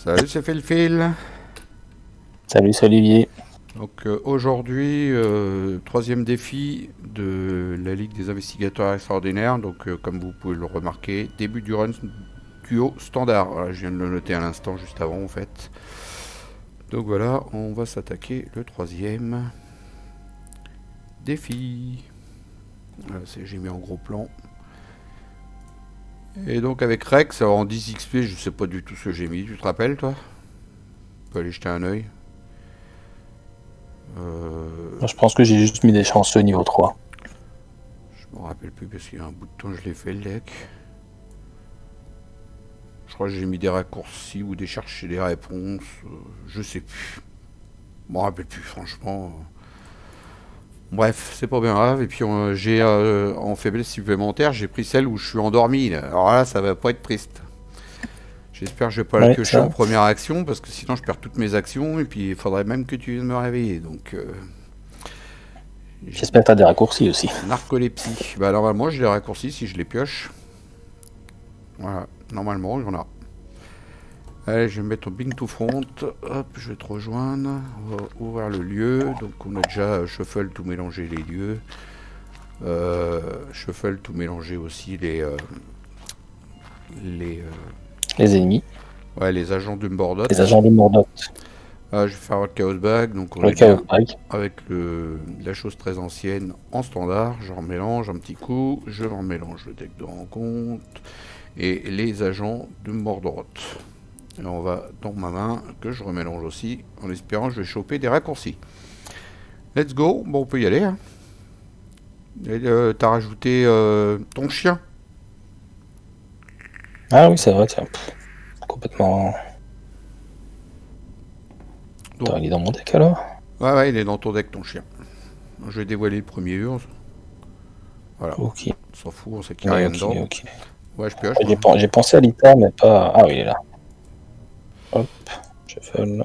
Salut, c'est Phil. Salut, c'est Olivier. Donc aujourd'hui, troisième défi de la Ligue des Investigateurs Extraordinaires. Donc comme vous pouvez le remarquer, début du run duo standard. Voilà, je viens de le noter à l'instant, juste avant en fait. Donc voilà, on va s'attaquer le troisième défi. Voilà, j'ai mis en gros plan. Et donc avec Rex, alors en 10 XP, je sais pas du tout ce que j'ai mis. Tu te rappelles toi? Tu peux aller jeter un oeil. Je pense que j'ai juste mis des chanceux niveau 3. Je me rappelle plus parce qu'il y a un bout de temps je l'ai fait le deck. Je crois que j'ai mis des raccourcis ou des chercher des réponses. Je sais plus. Je me rappelle plus franchement. Bref, c'est pas bien grave. Et puis j'ai en faiblesse supplémentaire, j'ai pris celle où je suis endormi. Là. Alors là, ça va pas être triste. J'espère que je vais pas la piocher en première action parce que sinon je perds toutes mes actions et puis il faudrait même que tu viennes me réveiller. Donc j'espère que tu as des raccourcis aussi. Narcolepsie. Bah normalement j'ai des raccourcis si je les pioche. Voilà, normalement il y en a. Allez, je vais me mettre au Bing to Front. Hop, je vais te rejoindre. On va ouvrir le lieu. Donc on a déjà shuffle tout mélanger les lieux. Shuffle tout mélanger aussi les ennemis. Ouais, les agents de Mordot. Les agents de Mordot. Je vais faire le Chaos Bag. Donc on le Chaos Bag. Avec la chose très ancienne en standard. Je remélange un petit coup. Je remélange le deck de rencontre. Et les agents de Mordor. Et on va dans ma main que je remélange aussi en espérant que je vais choper des raccourcis. Let's go. Bon, on peut y aller. Hein. T'as rajouté ton chien. Ah oui, c'est vrai, tiens. Complètement. Donc, il est dans mon deck alors? Ouais, il est dans ton deck, ton chien. Je vais dévoiler le premier ur. Voilà. Ok. On s'en fout, on sait qu'il n'y a rien dedans. Okay. Ouais, je pioche. J'ai pensé à l'ITA, mais pas. Ah oui, il est là. Hop, shuffle.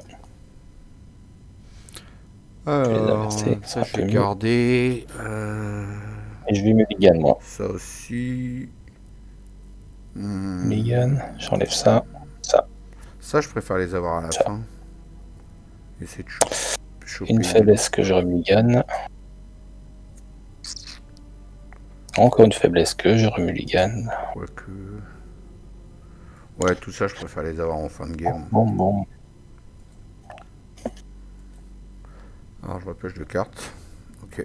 Alors, ça je vais garder. Et je vais mulligan, moi. Ça aussi. Mulligan, j'enlève ça. Ça, je préfère les avoir à la fin. Essayer de choper. Une faiblesse que je remulligan. Encore une faiblesse que je remulligan. Ouais, tout ça, je préfère les avoir en fin de game. Bon. Alors, je repêche deux cartes. Ok.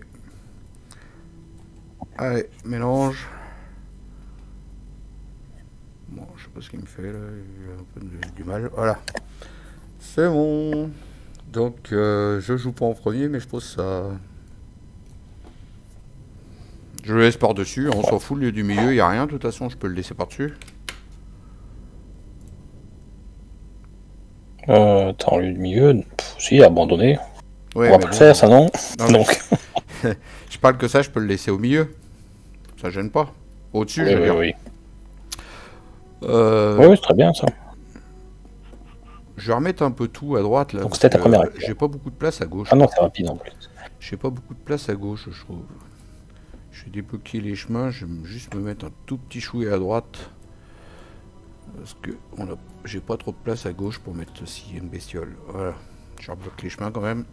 Allez, mélange. Bon, je sais pas ce qu'il me fait là. Il a un peu du mal. Voilà. C'est bon. Donc, je joue pas en premier, mais je pose ça. Je le laisse par-dessus. On s'en fout, le lieu du milieu, il n'y a rien. De toute façon, je peux le laisser par-dessus. Dans le milieu, si, abandonné. Ouais, on va pas le faire, ça non, donc. Je parle que ça, je peux le laisser au milieu. Ça gêne pas. Au-dessus, je veux dire. Oui, c'est très bien ça. Je vais remettre un peu tout à droite là. Donc c'était ta première action. J'ai pas beaucoup de place à gauche. Ah non, c'est rapide en plus. J'ai pas beaucoup de place à gauche, je trouve. Je vais débloquer les chemins, je vais juste me mettre un tout petit chouet à droite. Parce que j'ai pas trop de place à gauche pour mettre aussi une bestiole. Voilà. Je rebloque les chemins quand même.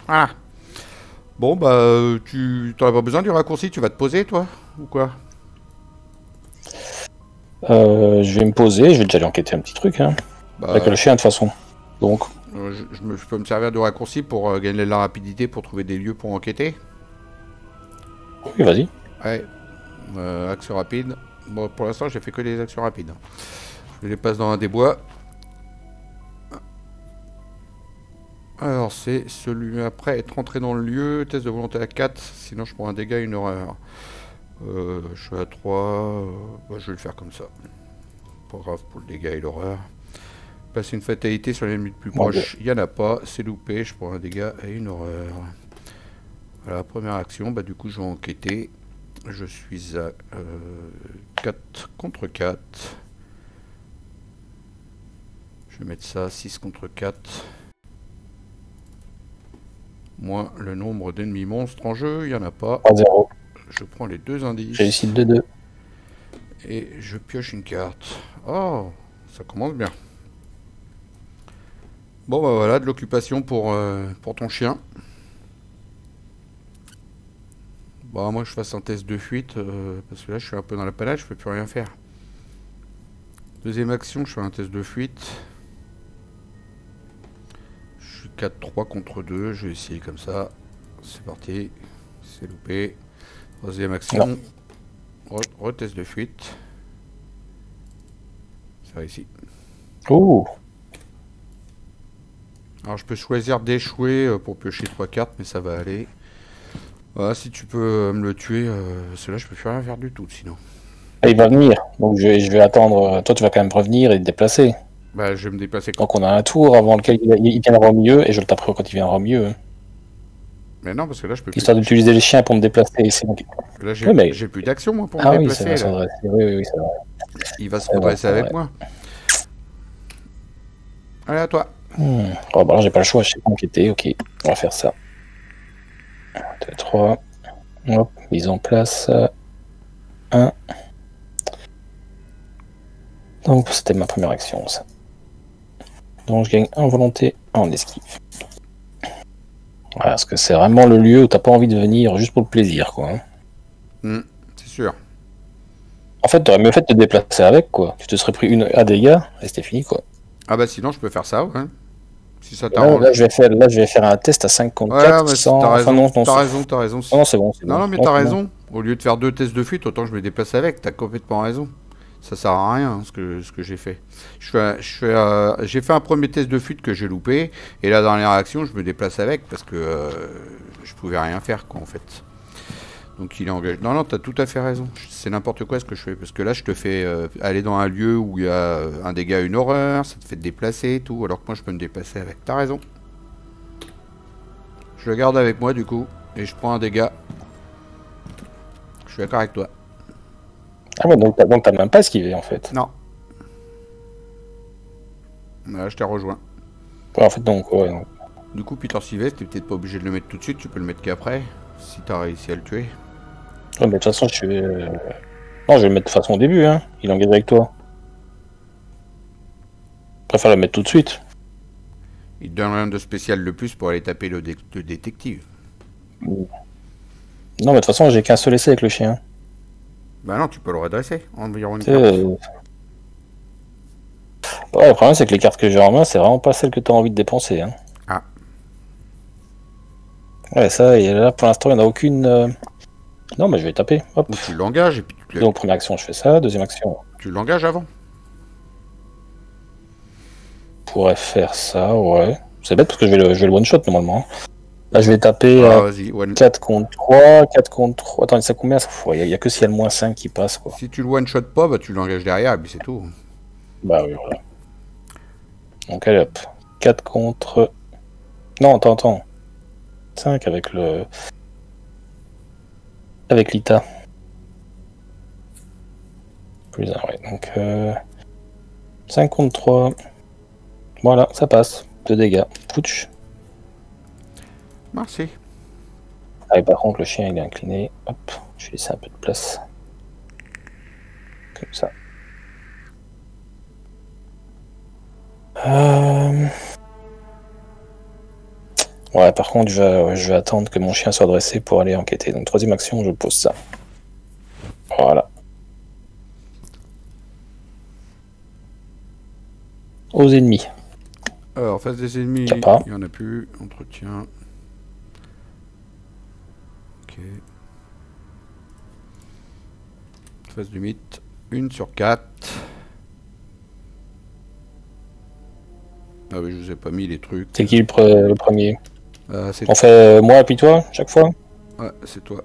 Ah. Bon bah tu t'en as pas besoin du raccourci, tu vas te poser toi ou quoi? Je vais me poser, je vais déjà aller enquêter un petit truc hein. Avec le chien de toute façon. Donc. Je peux me servir de raccourci pour gagner de la rapidité pour trouver des lieux pour enquêter. Oui, vas-y. Ouais. Action rapide. Bon, pour l'instant, j'ai fait que des actions rapides. Je les passe dans un des bois. Alors, c'est celui après être entré dans le lieu. Test de volonté à 4. Sinon, je prends un dégât, une horreur. Je suis à 3. Bah, je vais le faire comme ça. Pas grave pour le dégât et l'horreur. Passer une fatalité sur l'ennemi le plus proche. Il n'y en a pas. C'est loupé. Je prends un dégât et une horreur. Voilà, première action. Bah, du coup, je vais enquêter. Je suis à 4 contre 4. Je vais mettre ça 6 contre 4. Moins le nombre d'ennemis monstres en jeu, il n'y en a pas. 3-0. Je prends les deux indices. J'ai réussi 2-2. Et je pioche une carte. Oh, ça commence bien. Bon bah voilà, de l'occupation pour ton chien. Bon moi je fasse un test de fuite, parce que là je suis un peu dans la panade, je peux plus rien faire. Deuxième action, je fais un test de fuite. Je suis 4-3 contre 2, je vais essayer comme ça. C'est parti, c'est loupé. Troisième action, retest de fuite. C'est réussi. Oh. Alors je peux choisir d'échouer pour piocher 3 cartes, mais ça va aller. Voilà, si tu peux me le tuer, cela je peux plus rien faire du tout sinon. Et il va venir, donc je vais attendre. Toi tu vas quand même revenir et te déplacer. Bah je vais me déplacer quand. Donc on a un tour avant lequel il viendra au milieu et je le taperai quand il viendra au milieu. Mais non, parce que là je peux plus. Histoire d'utiliser les chiens pour me déplacer ici. Donc... Là j'ai plus d'action moi pour me déplacer. Oui, ça va oui, c'est vrai. Il va se redresser avec moi. Allez à toi. Oh, bah alors j'ai pas le choix, je sais pas m'inquiéter. Ok, on va faire ça. 2, 3. Hop, mise en place. 1. Donc c'était ma première action ça. Donc je gagne 1 en volonté, 1 en esquive. Voilà, parce que c'est vraiment le lieu où t'as pas envie de venir juste pour le plaisir, quoi. C'est sûr. En fait, t'aurais mieux fait de te déplacer avec, quoi. Tu te serais pris une à dégâts et c'était fini, quoi. Ah bah sinon je peux faire ça, ouais. Si ça t'arrange. Là, je vais faire un test à 5 contre 4 mais sans... t'as raison, Enfin, t'as raison. Non, c'est bon. Non, mais t'as raison. Au lieu de faire 2 tests de fuite, autant que je me déplace avec. T'as complètement raison. Ça sert à rien ce que j'ai fait. J'ai fait un premier test de fuite que j'ai loupé. Et la dernière action, je me déplace avec parce que je pouvais rien faire, quoi, en fait. Donc il est engagé. Non, t'as tout à fait raison. C'est n'importe quoi ce que je fais. Parce que là, je te fais aller dans un lieu où il y a un dégât, une horreur. Ça te fait te déplacer et tout. Alors que moi, je peux me déplacer avec. T'as raison. Je le garde avec moi, du coup. Et je prends un dégât. Je suis d'accord avec toi. Ah ouais, donc t'as même pas esquivé, en fait. Non. Là, je t'ai rejoint. Ouais, en fait, donc, ouais. Donc... Du coup, Peter Sylvestre, t'es peut-être pas obligé de le mettre tout de suite. Tu peux le mettre qu'après. Si t'as réussi à le tuer. Ouais, mais de toute façon, je vais... Non, je vais le mettre de façon au début, hein. Il est engagé avec toi. Je préfère le mettre tout de suite. Il te donne rien de spécial de plus pour aller taper le détective. Non, mais de toute façon, j'ai qu'un seul essai avec le chien. Bah non, tu peux le redresser. Environ une carte. Ouais, le problème, c'est que les cartes que j'ai en main, c'est vraiment pas celles que tu as envie de dépenser. Hein. Ah. Ouais, ça, et là, pour l'instant, il n'y en a aucune... Non, mais je vais taper. Hop. Ou tu l'engages et puis tu Donc, première action, je fais ça. Deuxième action... Tu l'engages avant. Je pourrais faire ça, ouais. C'est bête parce que je vais le one-shot, normalement. Là, je vais taper 4 contre 3, 4 contre 3. Attends, ça combien ça? Il n'y a que s'il y a le moins 5 qui passe, quoi. Si tu le one-shot pas, bah tu l'engages derrière et puis c'est tout. Bah oui, voilà. Donc, allez, hop. 4 contre... Non, attends. 5 avec le... Avec l'ITA. Plus 1, ouais. Donc, 5 contre 3. Voilà, ça passe. 2 dégâts. Pouch. Merci. Ah, et par contre, le chien, il est incliné. Hop, je vais laisser un peu de place. Comme ça. Ouais, par contre, je vais attendre que mon chien soit dressé pour aller enquêter. Donc, troisième action, je pose ça. Voilà. Aux ennemis. Alors, face des ennemis, il n'y en a plus. Entretien. Ok. Face du mythe. 1 sur 4. Ah oui, je vous ai pas mis les trucs. C'est qui le premier? C'est On fait moi et puis toi, chaque fois? Ouais, c'est toi.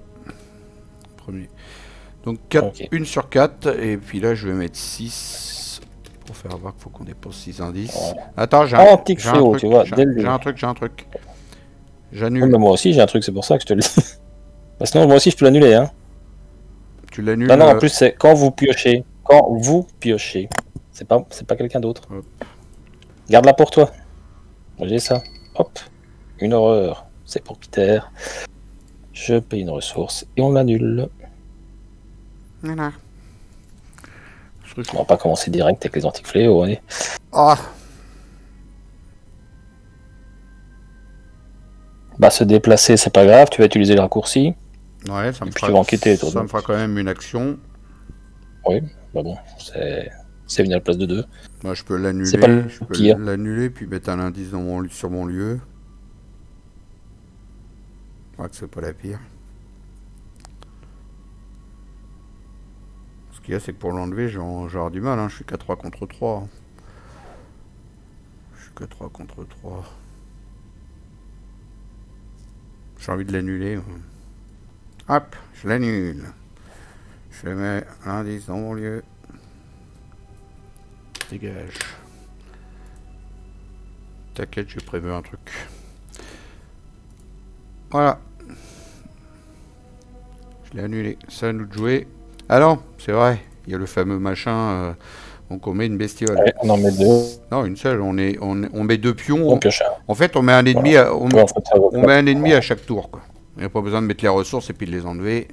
Premier. Donc 4, okay. 1 sur 4. Et puis là, je vais mettre 6. Pour faire voir qu'il faut qu'on dépense 6 indices. Ouais. Attends, j'ai un truc. J'ai un truc. J'annule. Ouais, moi aussi, j'ai un truc, c'est pour ça que je te le dis. Bah, sinon, moi aussi, je peux l'annuler. Hein. Tu l'annules? Non, en plus, c'est quand vous piochez. Quand vous piochez. C'est pas quelqu'un d'autre. Garde-la pour toi. J'ai ça. Hop. Une horreur. C'est pour Peter. Je paye une ressource et on l'annule. Voilà. On va pas commencer direct avec les antiques fléaux. Ah. Bah, se déplacer, c'est pas grave, tu vas utiliser le raccourci. Ouais, ça me puis fera, tu vas enquêter, toi, ça me donc. fera quand même une action. Oui, bah bon, c'est venu à la place de 2. Moi, je peux C'est pas l'annuler, le pire. puis mettre un indice sur mon lieu. Je crois que c'est pas la pire. Ce qu'il y a, c'est que pour l'enlever, j'ai avoir du mal. Hein. Je suis qu'à 3 contre 3. Je suis que 3 contre 3. J'ai envie de l'annuler. Hop, je l'annule. Je mets l'indice dans mon lieu. Dégage. T'inquiète, j'ai prévu un truc. Voilà. Je l'ai annulé. Ça à nous de jouer. Ah non, c'est vrai. Il y a le fameux machin. Donc on met une bestiole. Ouais, on en met 2. Non, une seule. On met 2 pions. On pioche un. En fait, on met un ennemi. Voilà. On met un ennemi à chaque tour. Quoi. Il n'y a pas besoin de mettre les ressources et puis de les enlever.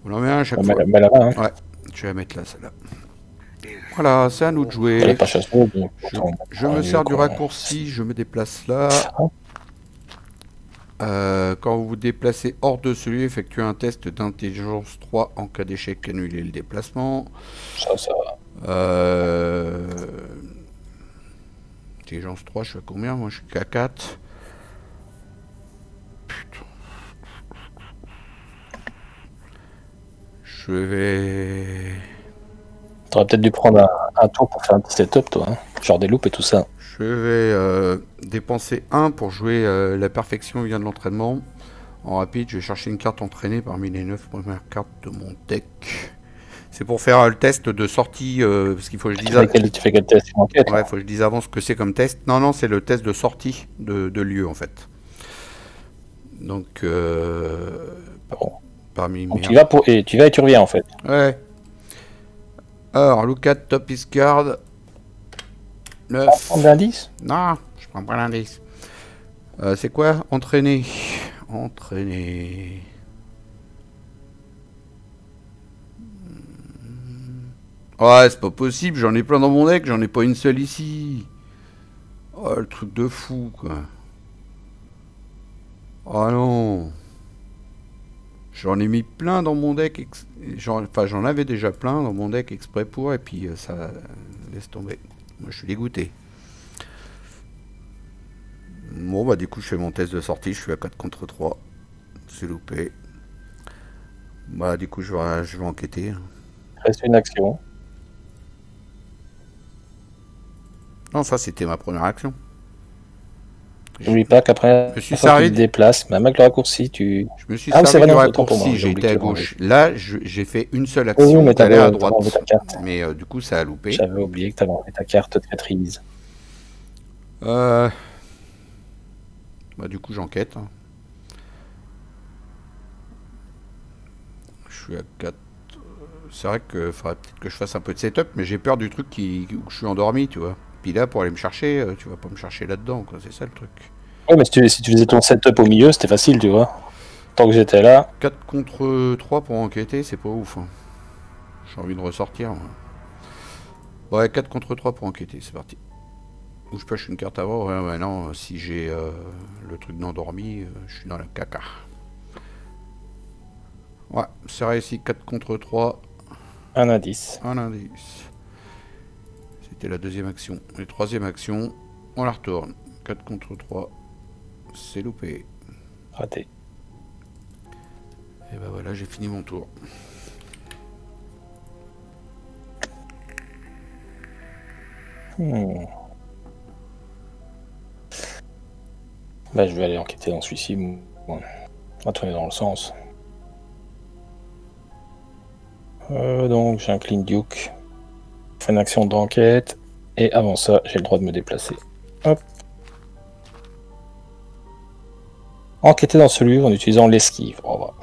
On en met un à chaque fois. Met là-bas, hein. Ouais. Je vais la mettre là, celle-là. Voilà, c'est à nous de jouer. Elle est pas chasseuse, Je me sers du raccourci, je me déplace là. Quand vous vous déplacez hors de celui, effectuez un test d'intelligence 3 en cas d'échec, annulez le déplacement. Ça va. Intelligence 3, je suis à combien? Moi, je suis qu'à 4. Putain. Je vais... T'aurais peut-être dû prendre un tour pour faire un petit setup, toi. Hein. Genre des loops et tout ça. Je vais dépenser 1 pour jouer la perfection vient de l'entraînement. En rapide, je vais chercher une carte entraînée parmi les 9 premières cartes de mon deck. C'est pour faire le test de sortie, parce qu'il faut que je dise... Tu fais quel test? Une enquête? Ouais, faut que je dise avant ce que c'est comme test. Non, c'est le test de sortie de lieu, en fait. Donc, bon. Parmi donc tu vas et tu reviens, en fait. Ouais. Alors, look at top is card. 9. Prendre l'indice? Non, je prends pas l'indice. C'est quoi? Entraîner. Entraîner. Ouais, c'est pas possible, j'en ai plein dans mon deck, j'en ai pas une seule ici. Oh, le truc de fou, quoi. Oh non. J'en ai mis plein dans mon deck. Enfin, j'en avais déjà plein dans mon deck exprès pour, et puis ça laisse tomber. Moi, je suis dégoûté. Bon, bah, du coup, je fais mon test de sortie. Je suis à 4 contre 3. C'est loupé. Bah, du coup, je vais enquêter. Reste une action. Non, ça, c'était ma première action. N'oublie pas qu'après, tu te déplaces, même avec le raccourci, tu... Je me suis servi du raccourci, j'ai été à gauche. Là, j'ai fait une seule action, mais t'allais à droite. Mais du coup, ça a loupé. J'avais oublié que t'avais enlevé ta carte de maîtrise. Bah, du coup, j'enquête. Je suis à 4. C'est vrai qu'il faudrait peut-être que je fasse un peu de setup, mais j'ai peur du truc où je suis endormi, tu vois. Puis là, pour aller me chercher, tu vas pas me chercher là-dedans, quoi. C'est ça le truc. Ouais, mais si tu faisais ton setup au milieu, c'était facile, tu vois. Tant que j'étais là. 4 contre 3 pour enquêter, c'est pas ouf. Hein. J'ai envie de ressortir. Ouais, 4 contre 3 pour enquêter, c'est parti. Ou je pêche une carte avant. Ouais, non, si j'ai le truc d'endormi, je suis dans la caca. Ouais, c'est réussi, 4 contre 3. Un indice. Un indice. C'était la deuxième action. Et troisième action, on la retourne. 4 contre 3. C'est loupé. Raté. Et bah voilà, j'ai fini mon tour. Bah, je vais aller enquêter dans celui-ci. On va tourner dans le sens. Donc, j'ai un clean duke. Je fais une action d'enquête. Et avant ça, j'ai le droit de me déplacer. Hop. Enquêter dans celui en utilisant l'esquive. On va voir.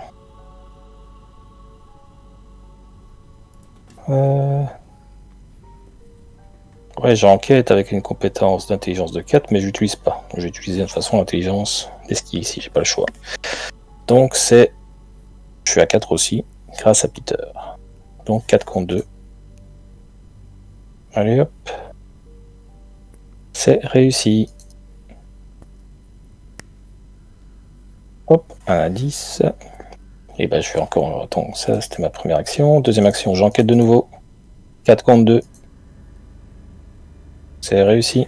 Ouais, j'enquête avec une compétence d'intelligence de 4, mais je l'utilise pas. Donc, je vais utiliser de toute façon l'intelligence d'esquive ici, j'ai pas le choix. Donc c'est... Je suis à 4 aussi, grâce à Peter. Donc 4 contre 2. Allez hop. C'est réussi. 1 indice. Et ben je suis encore... Attends, ça c'était ma première action. Deuxième action, j'enquête de nouveau. 4 contre 2. C'est réussi.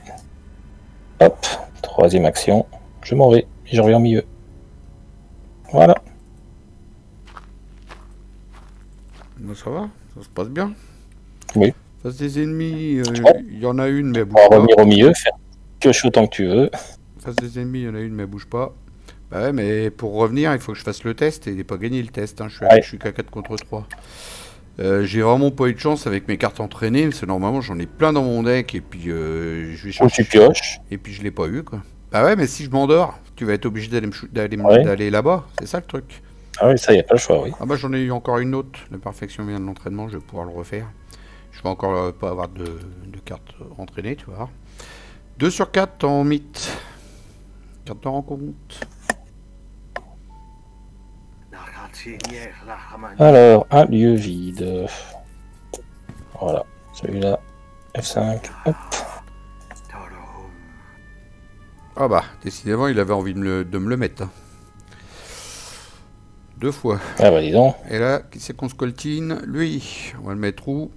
Hop. Troisième action. Je m'en vais. Et je reviens au milieu. Voilà. Ben, ça va, ça se passe bien. Oui. Face des ennemis, Ouais. il y en a une mais elle On bouge va pas. revenir au milieu, faire piocher autant que tu veux. Face des ennemis, il y en a une mais elle bouge pas. Bah ouais, mais pour revenir, il faut que je fasse le test et il n'est pas gagné le test. Hein. Je suis qu'à 4 contre 3. J'ai vraiment pas eu de chance avec mes cartes entraînées, parce que normalement j'en ai plein dans mon deck et puis je vais chercher. Tu pioches. Et puis je l'ai pas eu quoi. Bah ouais, mais si je m'endors, tu vas être obligé d'aller là-bas, c'est ça le truc. Ah oui, ça y a pas le choix, oui. Ah bah j'en ai eu encore une autre, la perfection vient de l'entraînement, je vais pouvoir le refaire. Je vais encore pas avoir de cartes entraînées, tu vois. 2 sur 4 en mythe. Carte de rencontre. Alors, un lieu vide. Voilà, celui-là. F5. Hop. Ah bah, décidément, il avait envie de me le mettre. Hein. 2 fois. Ah bah dis donc. Et là, qui c'est qu'on scoltine? Lui. On va le mettre où?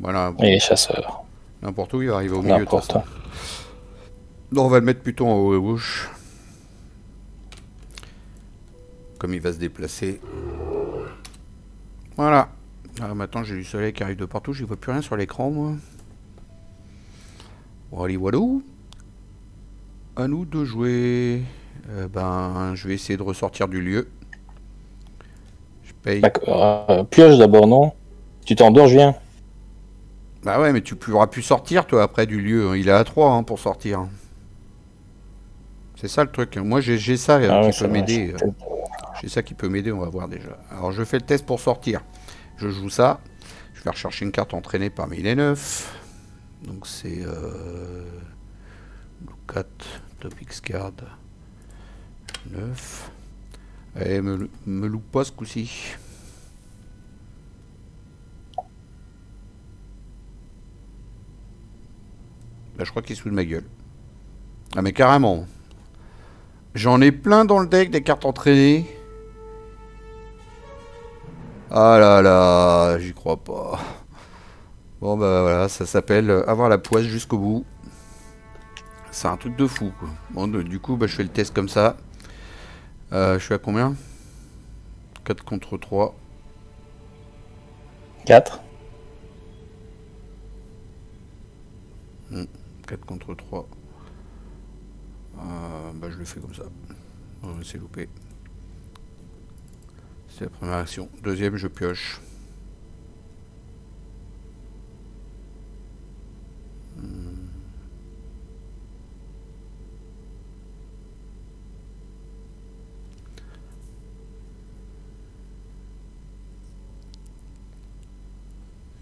Voilà. Et les chasseurs. N'importe où, il va arriver au milieu de toute façon. N'importe. Non, on va le mettre plutôt en haut à gauche. Comme il va se déplacer. Voilà. Ah, maintenant, j'ai du soleil qui arrive de partout. Je vois plus rien sur l'écran, moi. Voilà, voilà. À nous de jouer. Ben, je vais essayer de ressortir du lieu. Je paye. Pioche d'abord, non? Tu t'endors, je viens. Bah ouais, mais tu pourras plus sortir, toi, après du lieu. Il est à 3 hein, pour sortir. C'est ça le truc. Moi, j'ai ça qui peut m'aider. J'ai ça qui peut m'aider, on va voir déjà. Alors, je fais le test pour sortir. Je joue ça. Je vais rechercher une carte entraînée parmi les 9. Donc, c'est... Blue 4, Top X Card. 9. Allez, me loupe pas ce coup-ci. Là, je crois qu'il est sous de ma gueule. Ah, mais carrément. J'en ai plein dans le deck, des cartes entraînées. Ah là là, j'y crois pas. Bon, bah voilà, ça s'appelle avoir la poisse jusqu'au bout. C'est un truc de fou, quoi. Bon, du coup, bah, je fais le test comme ça. Je suis à combien? 4 contre 3. 4. 4 contre 3. Bah, je le fais comme ça. C'est loupé. C'est la première action. Deuxième, je pioche.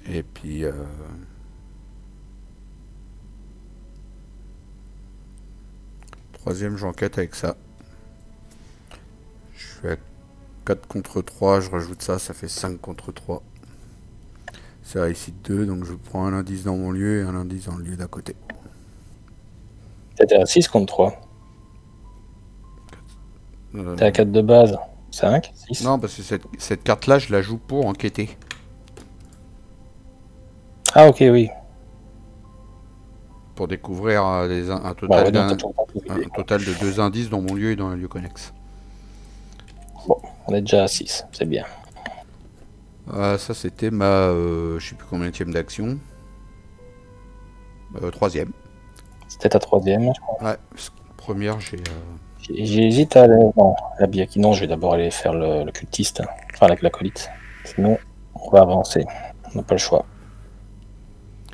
Et puis... Troisième, j'enquête avec ça. Je suis à 4 contre 3, je rajoute ça, ça fait 5 contre 3. C'est réussi 2, donc je prends un indice dans mon lieu et un indice dans le lieu d'à côté. T'étais à 6 contre 3. T'es à 4 de base. 5, 6. Non, parce que cette carte-là, je la joue pour enquêter. Ah ok, oui. Pour découvrir un total de 2 indices dans mon lieu et dans un lieu connexe. Bon, on est déjà à 6, c'est bien. Ça, c'était ma... je sais plus combienième d'action. Troisième. C'était ta troisième, je crois. Ouais, première, j'ai... J'hésite à aller... Non, la Biaki, non, je vais d'abord aller faire le cultiste. Enfin, l'acolyte. Sinon, on va avancer. On n'a pas le choix.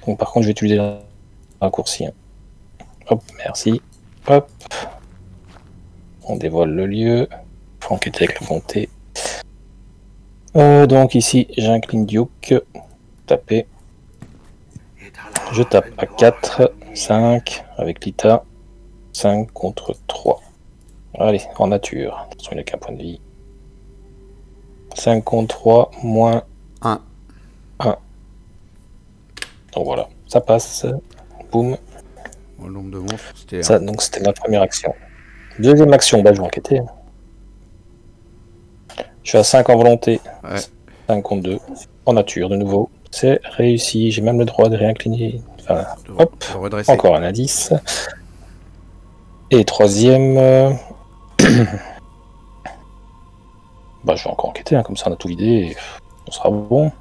Donc, par contre, je vais utiliser le raccourci. Hop, merci. Hop. On dévoile le lieu. Faut enquêter avec la volonté. Donc ici, j'incline Duke. Taper. Je tape à 4, 5 avec Lita. 5 contre 3. Allez, en nature. De toute façon, il n'a qu'un point de vie. 5 contre 3, moins 1. 1. Donc voilà, ça passe. Boum. Le nombre de monstres, c'était... Ça, donc c'était ma première action. Deuxième action, bah je vais enquêter. Je suis à 5 en volonté. Ouais. 5 contre 2. En nature, de nouveau. C'est réussi. J'ai même le droit de réincliner. Enfin, hop. De redresser. Encore un indice. Et troisième... bah, je vais encore enquêter, hein, comme ça on a tout vidé. Et on sera bon.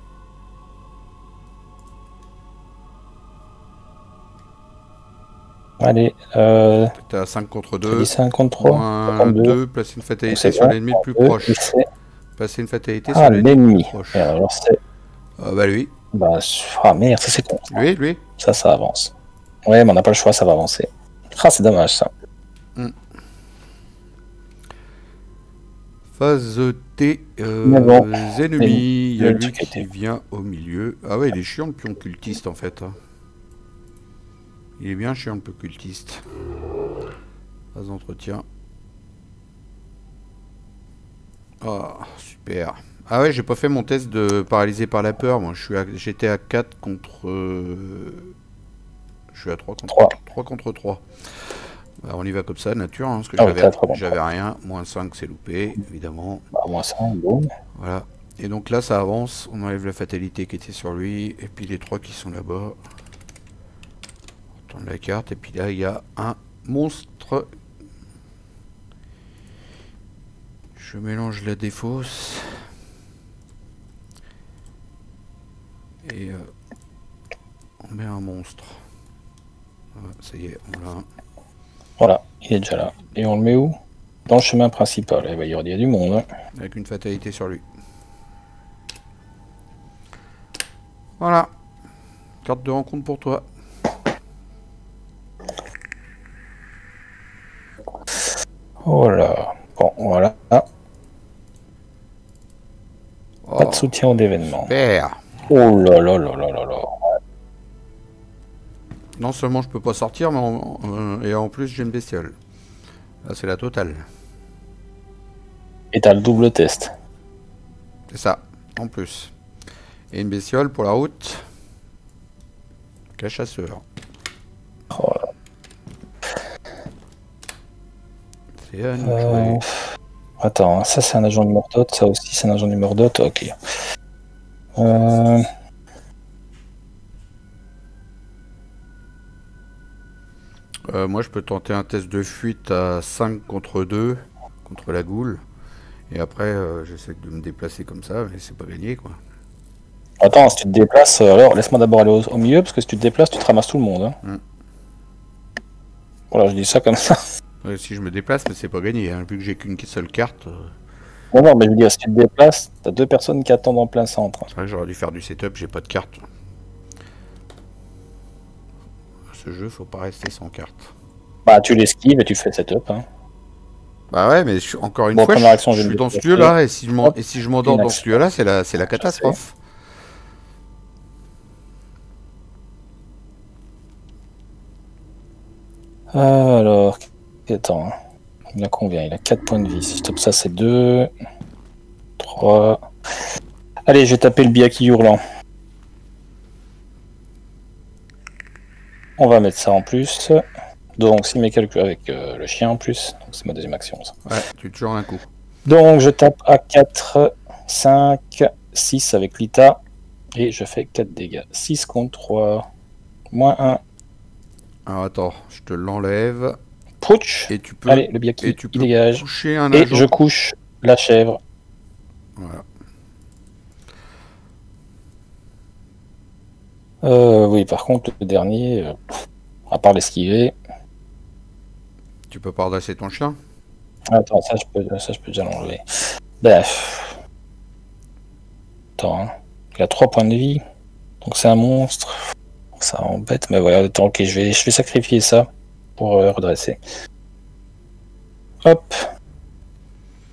Allez, T'es à 5 contre 2. 5 contre 3. Moins 2, placer une fatalité sur bon. l'ennemi le plus proche. Placer une fatalité sur l'ennemi le plus proche. Alors c'est... bah lui. Bah, ah merde, ça c'est con. Lui. Ça avance. Ouais, mais on n'a pas le choix, ça va avancer. Ah, c'est dommage ça. Phase T, bon. ennemis, il y a lui qui vient au milieu. Ah ouais, il est chiant le pion cultiste en fait. Il est bien chiant le pion cultiste. Phase d'entretien. Ah, super. Ah ouais, j'ai pas fait mon test de paralysé par la peur. Moi, j'étais à 4 contre... Je suis à 3 contre 3. Bah, on y va comme ça, nature, hein, parce que j'avais rien. Moins 5, c'est loupé, évidemment. Bah, moins 5, bon. Voilà. Et donc là, ça avance. On enlève la fatalité qui était sur lui. Et puis les 3 qui sont là-bas. On tourne la carte. Et puis là, il y a un monstre. Je mélange la défausse. Et on met un monstre. Voilà, ça y est, on l'a. Voilà, il est déjà là. Et on le met où? Dans le chemin principal. Eh ben, il y a du monde. Hein. Avec une fatalité sur lui. Voilà. Carte de rencontre pour toi. Voilà. Bon, voilà. Pas de soutien au événement. Super. Oh là là là là là là. Non seulement je peux pas sortir, mais et en plus j'ai une bestiole. Là c'est la totale. Et t'as le double test. C'est ça, en plus. Et une bestiole pour la route. Qu'un chasseur. Oh là. C'est à nous jouer. Attends, ça c'est un agent du Mordoth, ça aussi c'est un agent du Mordoth, ok. Moi je peux tenter un test de fuite à 5 contre 2 contre la goule. Et après j'essaie de me déplacer comme ça, mais c'est pas gagné quoi. Attends, si tu te déplaces, alors laisse-moi d'abord aller au milieu, parce que si tu te déplaces, tu te ramasses tout le monde. Hein. Voilà, je dis ça comme ça. Si je me déplace, mais c'est pas gagné, hein, vu que j'ai qu'une seule carte. Non, mais je veux dire, si tu te déplaces, t'as 2 personnes qui attendent en plein centre. C'est vrai que j'aurais dû faire du setup, j'ai pas de carte. Ce jeu, faut pas rester sans carte. Bah, tu l'esquives et tu fais le setup. Hein. Bah ouais, mais encore une fois, je suis dans ce lieu-là, et si je m'endors dans ce lieu-là, c'est la catastrophe. Alors, attends, il a combien? Il a 4 points de vie. Si je tape ça, c'est 2, 3. Allez, je vais taper le Biaki hurlant. On va mettre ça en plus. Donc, si mes calculs avec le chien en plus, c'est ma deuxième action. Ça. Ouais, tu tues en un coup. Donc, je tape à 4, 5, 6 avec l'ITA. Et je fais 4 dégâts. 6 contre 3. Moins 1. Alors attends, je te l'enlève. Pouch. Et tu peux, allez, le Biaki, et tu peux il dégage. Coucher un et agent. Je couche la chèvre. Voilà. Oui, par contre, le dernier, à part l'esquiver... Tu peux pas redresser ton chien? Attends, ça je peux déjà l'enlever. Bref. Attends, hein. Il a 3 points de vie. Donc c'est un monstre. Ça embête, mais voilà, attends, ok, je vais sacrifier ça pour redresser. Hop.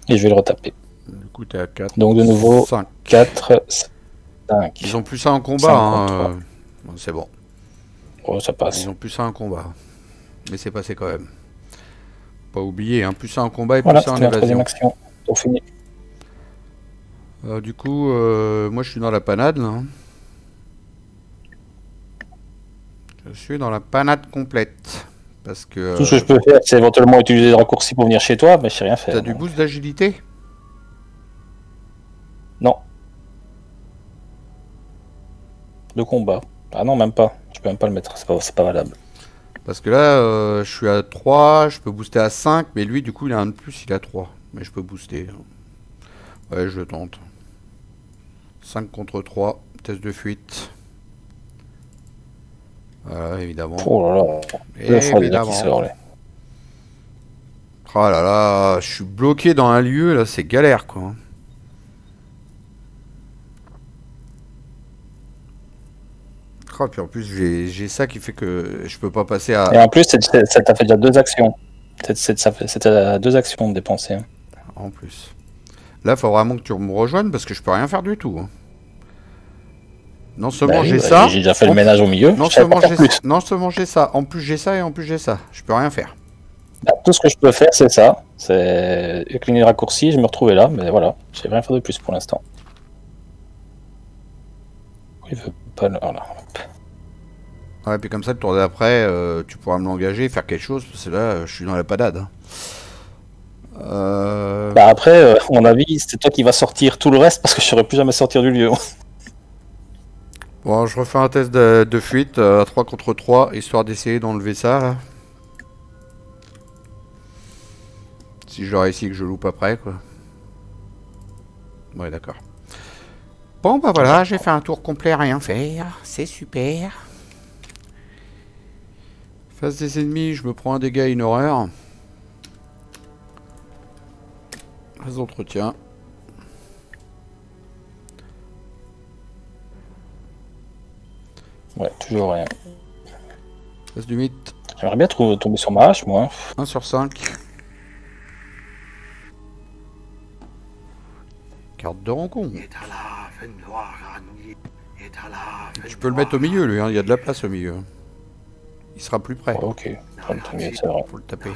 Et je vais le retaper. Du coup, t'es à 4. Donc de nouveau, 5. 4, 5. Ils ont plus ça en combat, hein. C'est bon. Oh, ça passe. Ils ont plus ça en combat. Mais c'est passé quand même. Pas oublier, hein. Plus ça en combat et voilà, plus ça en évasion. Action. Pour finir. Du coup, moi je suis dans la panade, là. Je suis dans la panade complète. Parce que... Tout ce que je peux faire, c'est éventuellement utiliser des raccourcis pour venir chez toi, mais je sais rien faire. T'as du boost d'agilité? de combat. Ah non, même pas. Je peux même pas le mettre, c'est pas valable. Parce que là, je suis à 3, je peux booster à 5, mais lui, du coup, il a un de plus, il a 3. Mais je peux booster. Ouais, je le tente. 5 contre 3, test de fuite. Voilà, évidemment. Oh là là, évidemment. Sort, là. Oh là là, je suis bloqué dans un lieu, là, c'est galère, quoi. Oh, puis en plus, j'ai ça qui fait que je peux pas passer à... Et en plus, ça t'a fait déjà 2 actions. C'était 2 actions de dépenser. Hein. En plus. Là, il faut vraiment que tu me rejoignes parce que je peux rien faire du tout. Hein. Non seulement j'ai ça... J'ai déjà fait le ménage au milieu. Non seulement j'ai ça, en plus j'ai ça et en plus j'ai ça. Je peux rien faire. Bah, tout ce que je peux faire, c'est ça. C'est cliquer les raccourcis, je me retrouvais là, mais voilà. Je sais rien faire de plus pour l'instant. Il veut pas le... Voilà. Ouais, puis comme ça, le tour d'après, tu pourras me l'engager, faire quelque chose, parce que là, je suis dans la panade. Hein. Bah après, à mon avis, c'est toi qui vas sortir tout le reste, parce que je ne saurais plus jamais sortir du lieu. Bon, je refais un test de fuite à 3 contre 3, histoire d'essayer d'enlever ça, là. Si je réussis que je loupe après, quoi. Ouais, d'accord. Bon, bah voilà, j'ai fait un tour complet à rien faire. C'est super. Face des ennemis, je me prends un dégât et une horreur. Les entretiens. Ouais, toujours rien. Face du mythe. J'aimerais bien tomber sur ma hache, moi. 1 sur 5. Carte de rencontre. Tu peux le mettre au milieu, lui, hein. Il y a de la place au milieu. Il sera plus près. Oh, ok, faut le taper.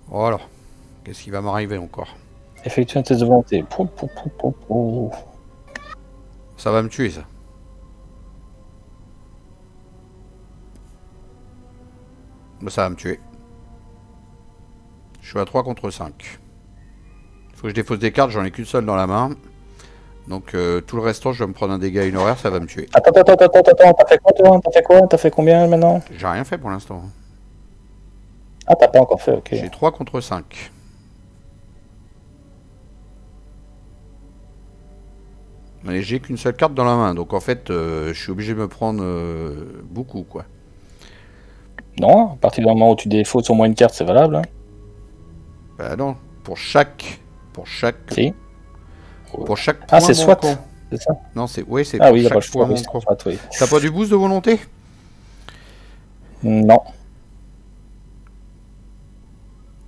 Voilà. Qu'est-ce qui va m'arriver encore? Effectuer un test de volonté. Ça va me tuer, ça. Bah, ça va me tuer. Je suis à 3 contre 5. Faut que je défausse des cartes, j'en ai qu'une seule dans la main. Donc tout le restant, je vais me prendre un dégât à une horaire, ça va me tuer. Attends, t'as fait quoi toi? T'as fait quoi? T'as fait combien maintenant? J'ai rien fait pour l'instant. Ah, t'as pas encore fait, ok. J'ai 3 contre 5. Mais j'ai qu'une seule carte dans la main, donc en fait, je suis obligé de me prendre beaucoup, quoi. Non, à partir du moment où tu défausses au moins une carte, c'est valable. Hein. Bah non, pour chaque... Si. Pour chaque point ah, c'est soit. C'est ça? Non, c'est... Oui, c'est ah, pour oui, chaque point manquant. Oui. T'as pas du boost de volonté? Non.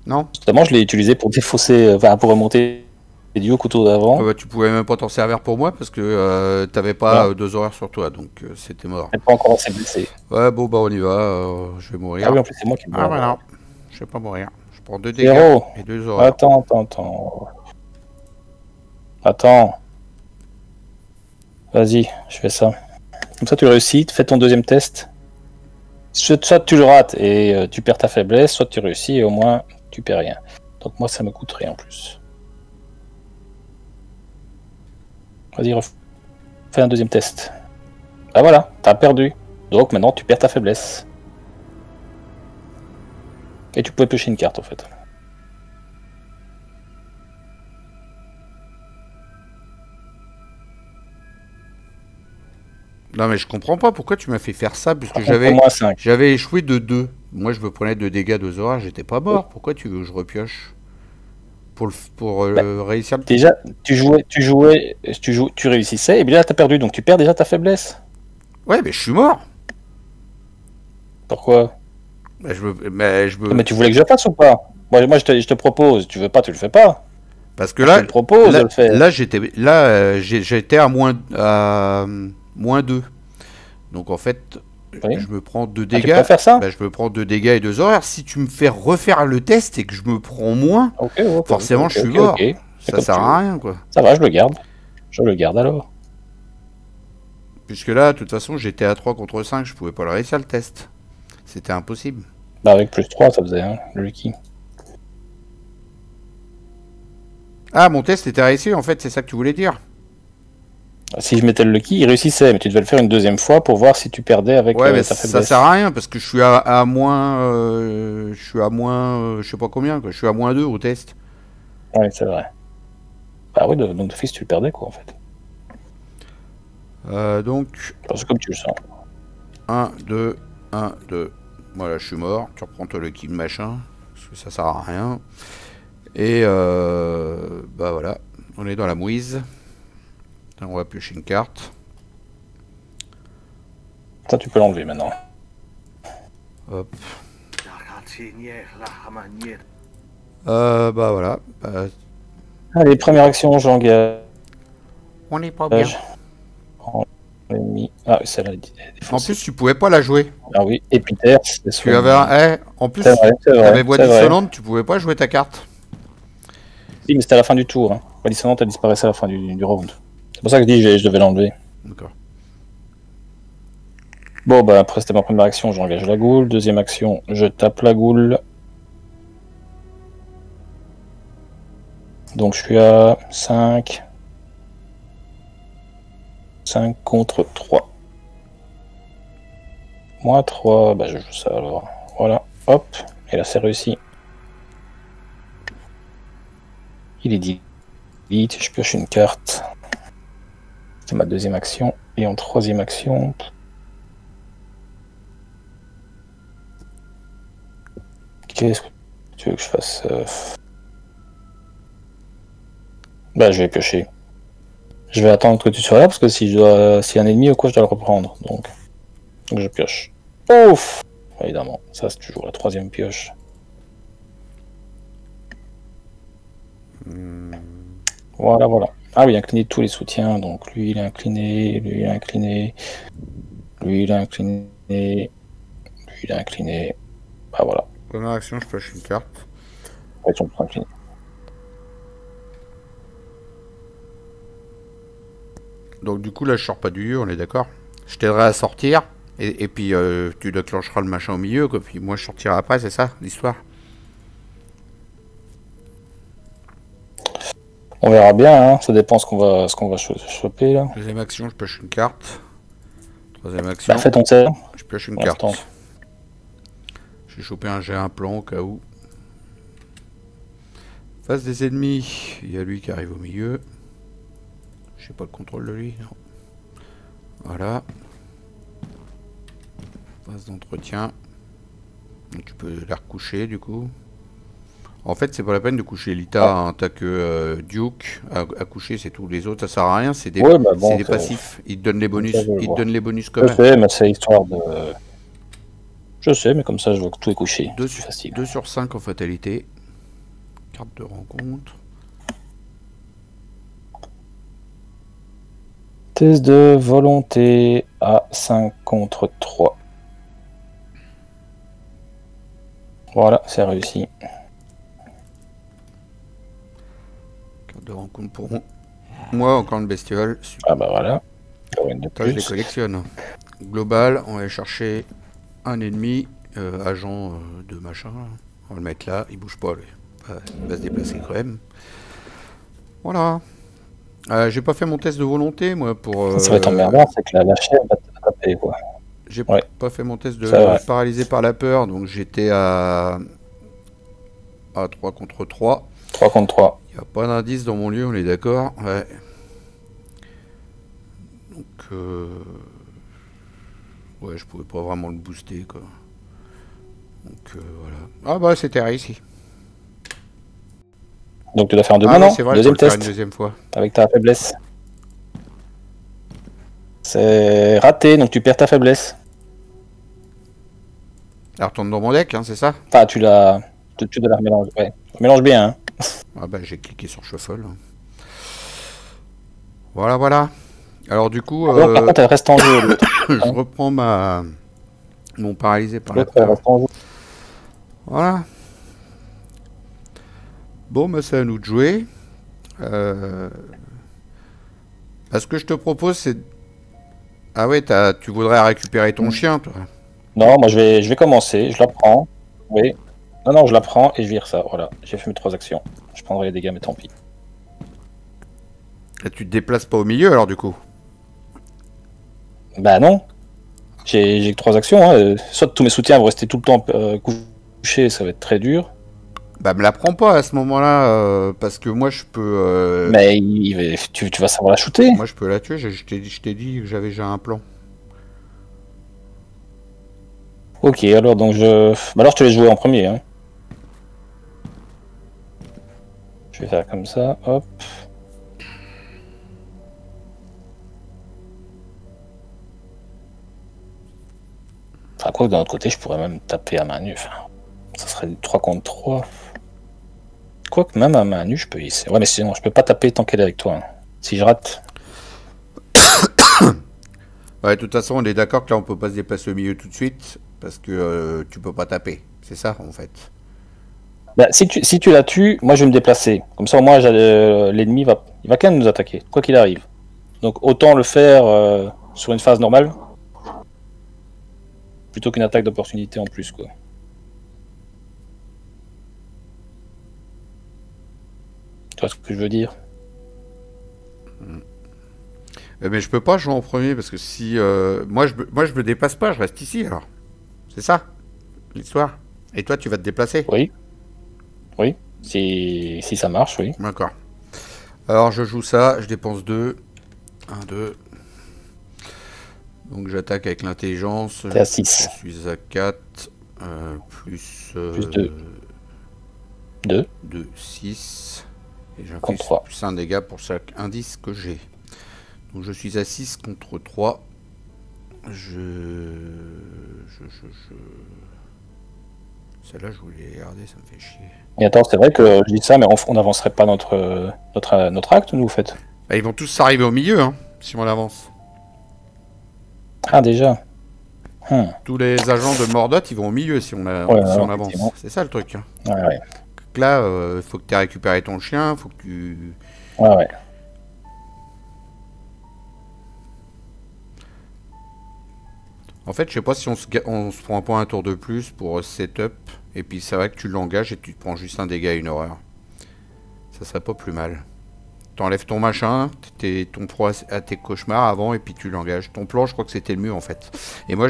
Non? Justement, je l'ai utilisé pour défausser, enfin, pour remonter du couteau d'avant. Ah bah, tu pouvais même pas t'en servir pour moi parce que t'avais pas 2 horaires sur toi, donc c'était mort. Elle pas encore assez blessé. Ouais, bon, bah on y va, je vais mourir. Ah oui, en plus, c'est moi qui me Ah bah non, je vais pas mourir. Je prends 2 dégâts et 2 horaires. Attends. Vas-y, je fais ça. Comme ça, tu réussis, fais ton deuxième test. Soit tu le rates et tu perds ta faiblesse, soit tu réussis et au moins tu perds rien. Donc moi, ça me coûte rien en plus. Vas-y, fais un deuxième test. Ah voilà, t'as perdu. Donc maintenant, tu perds ta faiblesse. Et tu pouvais piocher une carte en fait. Non mais je comprends pas pourquoi tu m'as fait faire ça puisque j'avais échoué de 2. Moi je me prenais 2 dégâts, 2 horaires, j'étais pas mort. Pourquoi tu veux que je repioche? Pour réussir le... Déjà, tu réussissais et bien là t'as perdu, donc tu perds déjà ta faiblesse. Ouais mais je suis mort. Pourquoi? Mais tu voulais que je fasse ou pas? Moi je te propose, tu veux pas, tu le fais pas. Parce que là, je te propose de le faire. J'étais à moins 2. Donc en fait, je me prends 2 dégâts. Tu peux faire ça? Je me prends 2 dégâts et 2 horaires. Si tu me fais refaire le test et que je me prends moins, forcément je suis mort. Ça sert à rien, quoi. Ça va, je le garde. Je le garde alors. Puisque là, de toute façon, j'étais à 3 contre 5, je pouvais pas le réussir le test. C'était impossible. Bah avec plus 3, ça faisait le Lucky. Ah, mon test était réussi, en fait, c'est ça que tu voulais dire? Si je mettais le lucky, il réussissait, mais tu devais le faire une deuxième fois pour voir si tu perdais avec Ouais, mais ta ça faiblesse. sert à rien parce que je suis à moins. Je suis à moins. Je sais pas combien, quoi. Je suis à moins 2 au test. Ouais, c'est vrai. Bah oui, donc d'office, tu le perdais, quoi, en fait. Donc, C'est comme tu le sens. 1, 2, 1, 2. Voilà, je suis mort. Tu reprends toi le kill machin. Parce que ça sert à rien. Et bah voilà. On est dans la mouise. On va piocher une carte. Ça, tu peux l'enlever maintenant. Hop. Bah voilà. Allez, première action, j'engage. On n'est pas bien. Ah, celle-là, En plus, tu pouvais pas la jouer. Ah oui, Épither, c'est Tu avais un. En plus, tu avais voix dissonante, tu pouvais pas jouer ta carte. Si, mais c'était à la fin du tour. Hein. Voix dissonante, elle disparaissait à la fin du round. C'est pour ça que je dis que je devais l'enlever. D'accord. Bon, bah après, c'était ma première action, j'engage la goule. Deuxième action, je tape la goule. Donc je suis à 5. 5 contre 3. Moins 3, bah je joue ça alors. Voilà, hop, et là c'est réussi. Il est dit vite, je pioche une carte. C'est ma deuxième action. Et en troisième action... Qu'est-ce que tu veux que je fasse Bah je vais piocher. Je vais attendre que tu sois là parce que si y a un ennemi ou quoi je dois le reprendre. Donc je pioche. Ouf. Évidemment, ça c'est toujours la troisième pioche. Voilà, voilà. Ah oui, incliné tous les soutiens. Donc lui il est incliné, lui il est incliné, lui il est incliné, lui il est incliné. Bah voilà. Première action, je pioche une carte. Ils sont tous inclinés. Donc du coup là je sors pas du lieu, on est d'accord. Je t'aiderai à sortir et puis tu déclencheras le machin au milieu quoi. Puis moi je sortirai après, c'est ça l'histoire. On verra bien, hein. Ça dépend ce qu'on va choper là. Deuxième action, je pioche une carte. Troisième action, Bah fais ton sel. je pioche une carte. Instant. J'ai chopé j'ai un plan au cas où. Face des ennemis, il y a lui qui arrive au milieu. J'ai pas le contrôle de lui, non. Voilà. Phase d'entretien. Donc tu peux la recoucher du coup. En fait, c'est pas la peine de coucher Lita, hein. T'as que Duke à coucher, c'est tout. Les autres, ça sert à rien, c'est des, Ouais, bah bon, des passifs. Ils te donnent les bonus. Ils te donnent les bonus quand Je même. sais, mais c'est histoire de. Je sais, mais comme ça, je vois que tout est couché. 2 facile. sur 5 en fatalité. Carte de rencontre. Test de volonté à 5 contre 3. Voilà, c'est réussi. Carte de rencontre pour moi, encore une bestiole. Ah bah voilà. Je les collectionne. Global, on va aller chercher un ennemi, agent de machin. On va le mettre là, il bouge pas, lui. Il va se déplacer quand même. Voilà. J'ai pas fait mon test de volonté, moi, pour... Ça va être emmerdant, c'est que la chair va te taper, quoi. J'ai pas fait mon test de paralysé par la peur, donc j'étais à 3 contre 3. 3 contre 3. Il n'y a pas d'indice dans mon lieu, on est d'accord. Ouais. Donc... ouais, je pouvais pas vraiment le booster, quoi. Donc, voilà. Ah bah, c'était réussi. Donc tu dois faire un deuxième, non c'est vrai, deuxième test. Une deuxième fois. Avec ta faiblesse. C'est raté, donc tu perds ta faiblesse. Elle retourne dans mon deck, hein, c'est ça? Ah, tu dois la remélanger. Ouais. Mélange bien, hein. Ah bah, j'ai cliqué sur shuffle. Voilà, voilà. Alors du coup... Donc, par contre, elle reste en jeu. je reprends mon paralysé par la peur. Voilà. Bon, bah, c'est à nous de jouer. Ce que je te propose, c'est... Ah ouais, tu voudrais récupérer ton chien, toi? Non, moi je vais commencer, je la prends. Oui. Non, je la prends et je vire ça. Voilà, j'ai fait mes 3 actions. Je prendrai les dégâts, mais tant pis. Et tu te déplaces pas au milieu, alors, du coup? Bah non. J'ai que 3 actions. Hein. Soit tous mes soutiens vont rester tout le temps couchés, ça va être très dur. Bah me la prends pas à ce moment-là, parce que moi je peux... Mais tu vas savoir la shooter. Moi je peux la tuer, je t'ai dit que j'avais déjà un plan. Ok, alors donc bah alors je te laisse jouer en premier. Hein. Je vais faire comme ça, hop. Enfin, quoi que d'un autre côté, je pourrais même taper à main nue. Enfin, ça serait du 3 contre 3. Quoique même à main nue, je peux essayer. Ouais, mais sinon, je peux pas taper tant qu'elle est avec toi. Hein. Si je rate. Ouais, de toute façon, on est d'accord que là on peut pas se déplacer au milieu tout de suite, parce que tu peux pas taper. C'est ça en fait. Bah, si tu la tues, moi je vais me déplacer. Comme ça, au moins, l'ennemi il va quand même nous attaquer, quoi qu'il arrive. Donc autant le faire sur une phase normale, plutôt qu'une attaque d'opportunité en plus, quoi. Tu vois ce que je veux dire? Mais je peux pas jouer en premier, parce que si... moi je me déplace pas, je reste ici alors. C'est ça l'histoire. Et toi tu vas te déplacer. Oui. Oui. Si ça marche, oui. D'accord. Alors je joue ça, je dépense 2. 1, 2. Donc j'attaque avec l'intelligence. T'es à 6. Je suis à 4. Plus 2. 2. 2, 6. Et j'ai plus un dégât pour chaque indice que j'ai. Donc je suis à 6 contre 3. Celle-là, je voulais garder, ça me fait chier. Et attends, c'est vrai que je dis ça, mais on n'avancerait pas notre acte, nous, vous faites. Bah, ils vont tous arriver au milieu, hein, si on avance. Ah, déjà. Tous les agents de Mordot, ils vont au milieu si on avance. C'est ça le truc. Hein. Ouais. Donc là, faut que tu aies récupéré ton chien, faut que tu... Ouais. En fait, je sais pas si on se prend un point un tour de plus pour setup. Et puis c'est vrai que tu l'engages et tu te prends juste un dégât et une horreur. Ça serait pas plus mal. T'enlèves ton machin, ton proie à tes cauchemars avant et puis tu l'engages. Ton plan, je crois que c'était le mieux en fait. Et moi,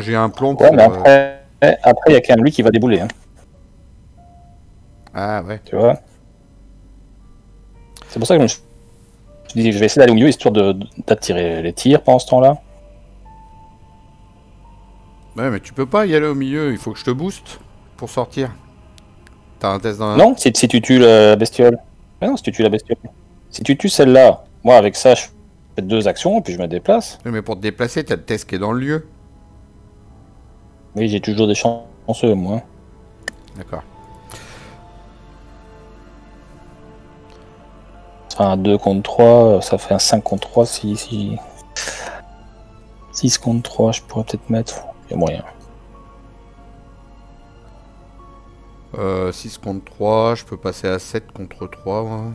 j'ai un plan pour... Ouais, mais après, il y a quand même lui qui va débouler. Hein. Ah ouais. Tu vois. C'est pour ça que je dis, je vais essayer d'aller au milieu histoire d'attirer les tirs pendant ce temps-là. Ouais, mais tu peux pas y aller au milieu, il faut que je te booste pour sortir. T'as un test dans... Non, si tu tues la bestiole. Mais non, si tu tues la bestiole. Si tu tues celle-là, moi avec ça, je fais 2 actions et puis je me déplace. Oui, mais pour te déplacer, t'as le test qui est dans le lieu. Oui, j'ai toujours des chanceux, moi. D'accord. Un 2 contre 3, ça fait un 5 contre 3 si... 6 contre 3, je pourrais peut-être mettre... Il y a moyen. 6 contre 3, je peux passer à 7 contre 3. Moi.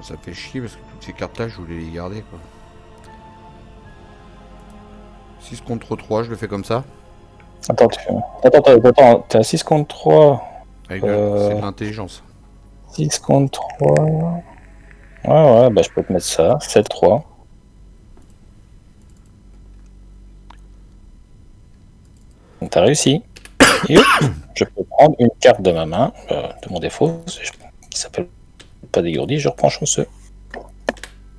Ça fait chier parce que toutes ces cartes-là, je voulais les garder. Quoi. 6 contre 3, je le fais comme ça. Attends, t'es à 6 contre 3. C'est de l'intelligence. 6 contre 3. Ouais, bah je peux te mettre ça. 7-3. Donc t'as réussi. Et hop, je peux prendre une carte de ma main, de mon défaut, qui s'appelle pas dégourdi, je reprends chanceux.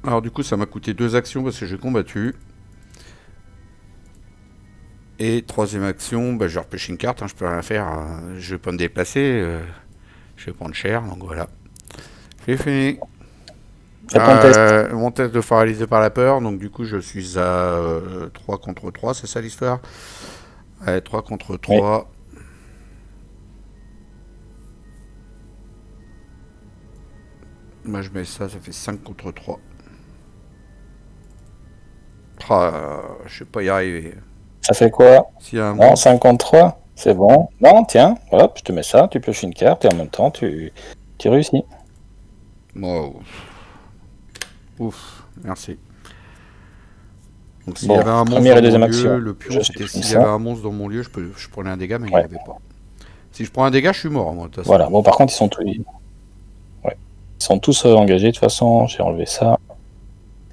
Alors du coup, ça m'a coûté 2 actions parce que j'ai combattu. Et troisième action, bah, je vais repêcher une carte, hein, je peux rien faire. Je vais pas me déplacer. Je vais prendre cher, donc voilà. J'ai fini. Mon test de paralysé par la peur, donc du coup je suis à 3 contre 3, c'est ça l'histoire? Allez, 3 contre 3. Oui. Moi je mets ça, ça fait 5 contre 3. Je sais pas y arriver. Ça fait quoi? Non, 5 contre 3, c'est bon. Non, tiens, hop, je te mets ça, tu pioches une carte et en même temps tu réussis. Wow. Ouf, merci. Donc s'il y avait un monstre dans mon lieu, le pion c'était s'il y avait un monstre dans mon lieu, je prenais un dégât, mais il n'y en avait pas. Si je prends un dégât, je suis mort, moi, de toute façon. Voilà, bon par contre ils sont tous... Ouais. Ils sont tous engagés, de toute façon, j'ai enlevé ça.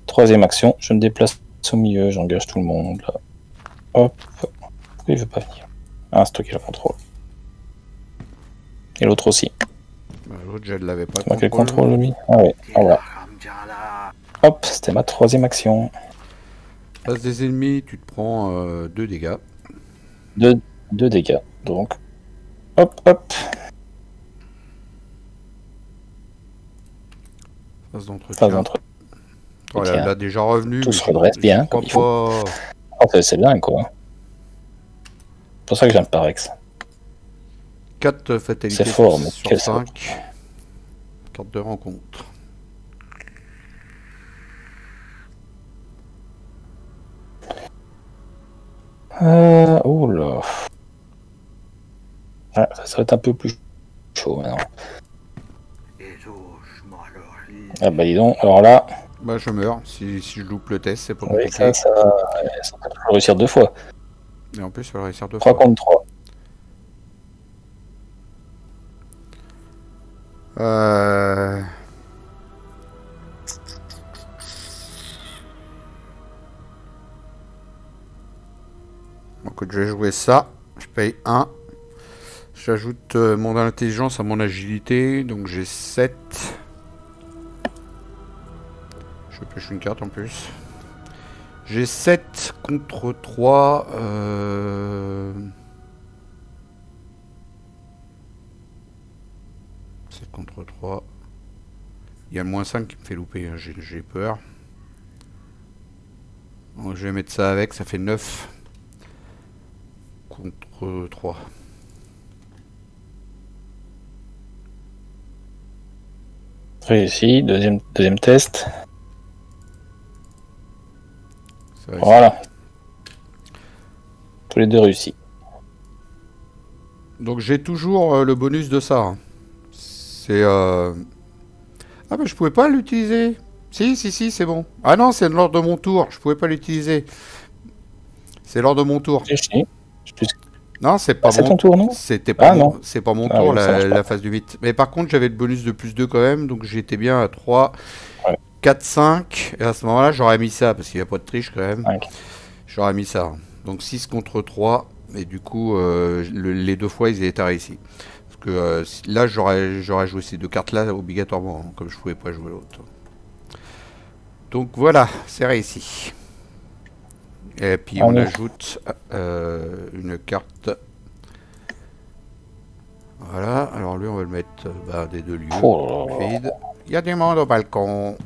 Troisième action, je me déplace au milieu, j'engage tout le monde. Là. Hop. Pourquoi il veut pas venir? Ah, c'est toi qui le contrôle. Et l'autre aussi. Bah, l'autre, je ne l'avais pas. C'est moi qui le contrôle, lui. Ah ouais, voilà. Hop, c'était ma troisième action. Face des ennemis, tu te prends 2 dégâts. 2 dégâts, donc. Hop, hop. Phase d'entretien. Phase d'entretien. Oh, elle a déjà revenu. Tout se redresse bien, comme il faut. Oh, c'est bien, quoi. C'est pour ça que j'aime pas Rex. 4 fatalités c'est fort, mais sur 5. Carte de rencontre. Oh là. Ah, ça va être un peu plus chaud maintenant. Ah bah dis donc, alors là... Bah je meurs, si je loupe le test, c'est pas oui, compliqué. ça peut réussir 2 fois. Et en plus, ça va réussir 2 3 fois. 3 contre 3. Donc je vais jouer ça, je paye 1. J'ajoute mon intelligence à mon agilité, donc j'ai 7. Je pêche une carte en plus. J'ai 7 contre 3. 7 contre 3. Il y a le moins 5 qui me fait louper, hein. J'ai peur. Donc je vais mettre ça avec, ça fait 9 contre 3. Réussi, deuxième test. Voilà. Tous les deux réussis. Donc j'ai toujours le bonus de ça. C'est... Ah mais je pouvais pas l'utiliser. Si, c'est bon. Ah non, c'est lors de mon tour. Je pouvais pas l'utiliser. C'est lors de mon tour. Non, c'est pas ton tour, non? C'était pas non. C'est pas mon tour, la phase du 8. Mais par contre, j'avais le bonus de plus 2 quand même. Donc j'étais bien à 3, 4, 5. Et à ce moment-là, j'aurais mis ça. Parce qu'il n'y a pas de triche quand même. J'aurais mis ça. Donc 6 contre 3. Et du coup, les 2 fois, ils étaient réussis. Parce que là, j'aurais joué ces 2 cartes-là obligatoirement. Hein, comme je pouvais pas jouer l'autre. Donc voilà, c'est réussi. Et puis on ajoute une carte. Voilà, alors lui on va le mettre des 2 lieux. Vide. Il y a des monde au balcon.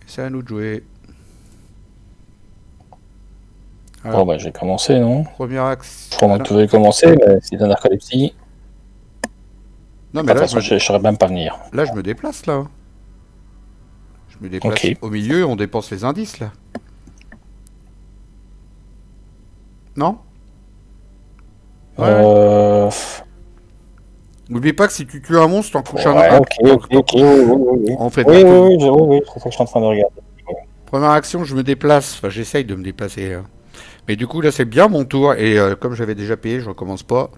C'est à nous de jouer. Alors, bon bah j'ai commencé, non? Première axe. Je crois que tu veux commencer, mais c'est un narcolepsie. Non mais là je saurais même pas venir. Là je me déplace là. Je me déplace au milieu, on dépense les indices là. Non? N'oublie pas que si tu tues un monstre, t'en couches un autre. Oui. En fait, oui, c'est ça que je suis en train de regarder. Première action, je me déplace. Enfin, j'essaye de me déplacer. Hein. Mais du coup, là, c'est bien mon tour. Et comme j'avais déjà payé, je recommence pas.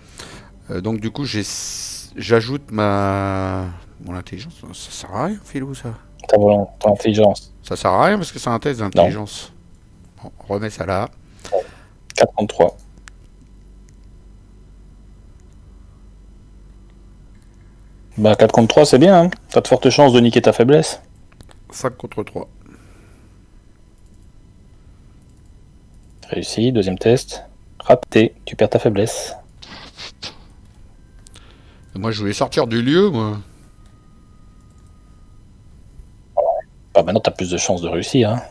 Donc, du coup, j'ajoute mon intelligence. Ça sert à rien, Philou, ça. Ton intelligence. Ça sert à rien parce que c'est un test d'intelligence. Bon, on remet ça là. 4 contre 3. Bah 4 contre 3 c'est bien, hein. T'as de fortes chances de niquer ta faiblesse. 5 contre 3. Réussi, deuxième test. Raté, tu perds ta faiblesse. Moi je voulais sortir du lieu, moi. Bah maintenant t'as plus de chances de réussir, hein.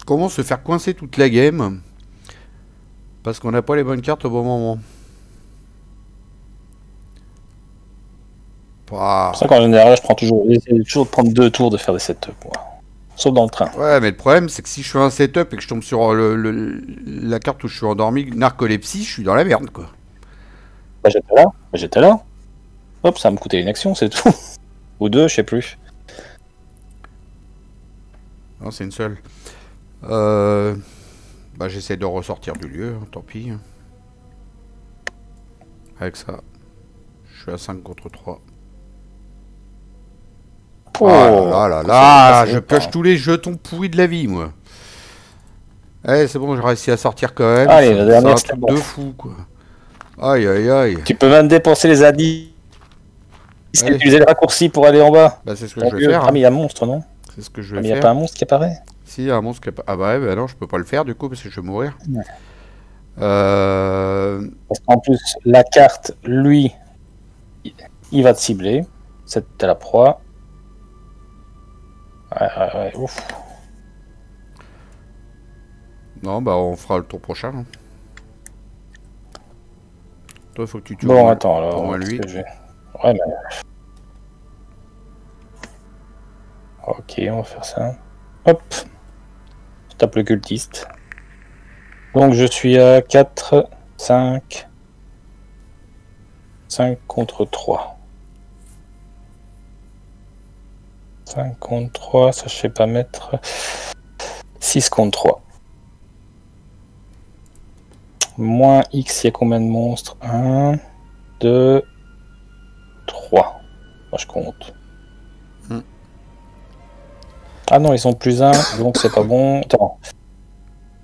Comment se faire coincer toute la game parce qu'on n'a pas les bonnes cartes au bon moment. C'est pour ça qu'en général, j'essaie toujours de prendre 2 tours de faire des setups, sauf dans le train. Ouais, mais le problème, c'est que si je fais un setup et que je tombe sur la carte où je suis endormi, narcolepsie, je suis dans la merde, quoi. Bah j'étais là. Hop, ça va me coûter une action, c'est tout. Ou 2, je sais plus. Non, c'est une seule. Bah j'essaie de ressortir du lieu, hein, tant pis. Avec ça, je suis à 5 contre 3. Oh là là là, je pioche tous les jetons pourris de la vie, moi. Eh, c'est bon, j'ai réussi à sortir quand même. Allez, la dernière, c'est un truc de fou, quoi. Aïe, aïe, aïe. Tu peux même dépenser les indices et utiliser les raccourcis pour aller en bas. Bah, c'est ce que je vais faire. Ah, mais il y a un monstre, non? C'est ce que je vais faire. Il n'y a pas un monstre qui apparaît? Si, il y a un monstre qui apparaît. Ah bah, ouais, bah non, je peux pas le faire, du coup, parce que je vais mourir. Ouais. Parce qu'en plus, la carte, lui, il va te cibler. C'était la proie. Ouais, ouf. Non, bah on fera le tour prochain. Hein. Toi, il faut que tu tues. Bon, attends, alors. Au moins lui. Ouais, mais. Ok, on va faire ça. Hop. Je tape le cultiste. Donc je suis à 4, 5. 5 contre 3. 5 contre 3, ça je sais pas mettre. 6 contre 3. Moins X, il y a combien de monstres? 1, 2, 3. Moi je compte. Ah non, ils sont plus 1, donc c'est pas bon. Attends.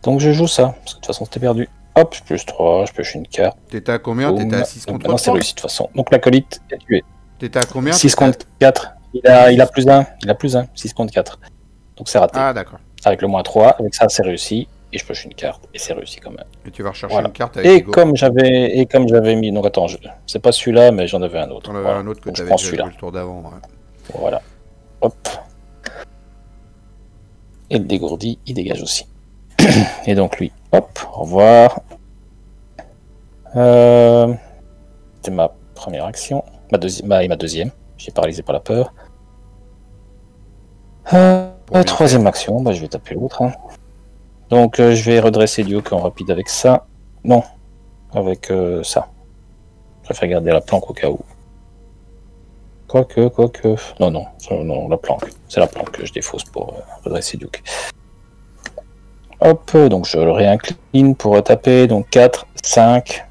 Donc je joue ça, parce que de toute façon c'était perdu. Hop, plus 3, je pioche une carte. T'étais à combien? T'étais à 6 contre 3. Non, c'est réussi de toute façon. Donc l'acolyte est tué. T'étais à combien? 6 contre 4. Il a plus 1. Il a plus 1. 6 contre 4. Donc c'est raté. Ah d'accord. Avec le moins 3, avec ça c'est réussi. Et je pioche une carte. Et c'est réussi quand même. Et tu vas rechercher une carte avec et comme j'avais mis. Donc attends, c'est pas celui-là, mais j'en avais un autre. J'en avais un autre que tu avais joué le tour d'avant. Ouais. Voilà. Hop. Et le dégourdi, il dégage aussi. Et donc lui, hop, au revoir. C'était ma première action. Ma deuxième. J'ai paralysé par la peur. Troisième action, bah, je vais taper l'autre. Hein. Donc je vais redresser Duke en rapide avec ça. Non, avec ça. Je préfère garder la planque au cas où. Quoique. Non, la planque. C'est la planque que je défausse pour redresser Duke. Hop, donc je le réincline pour retaper. Donc 4, 5.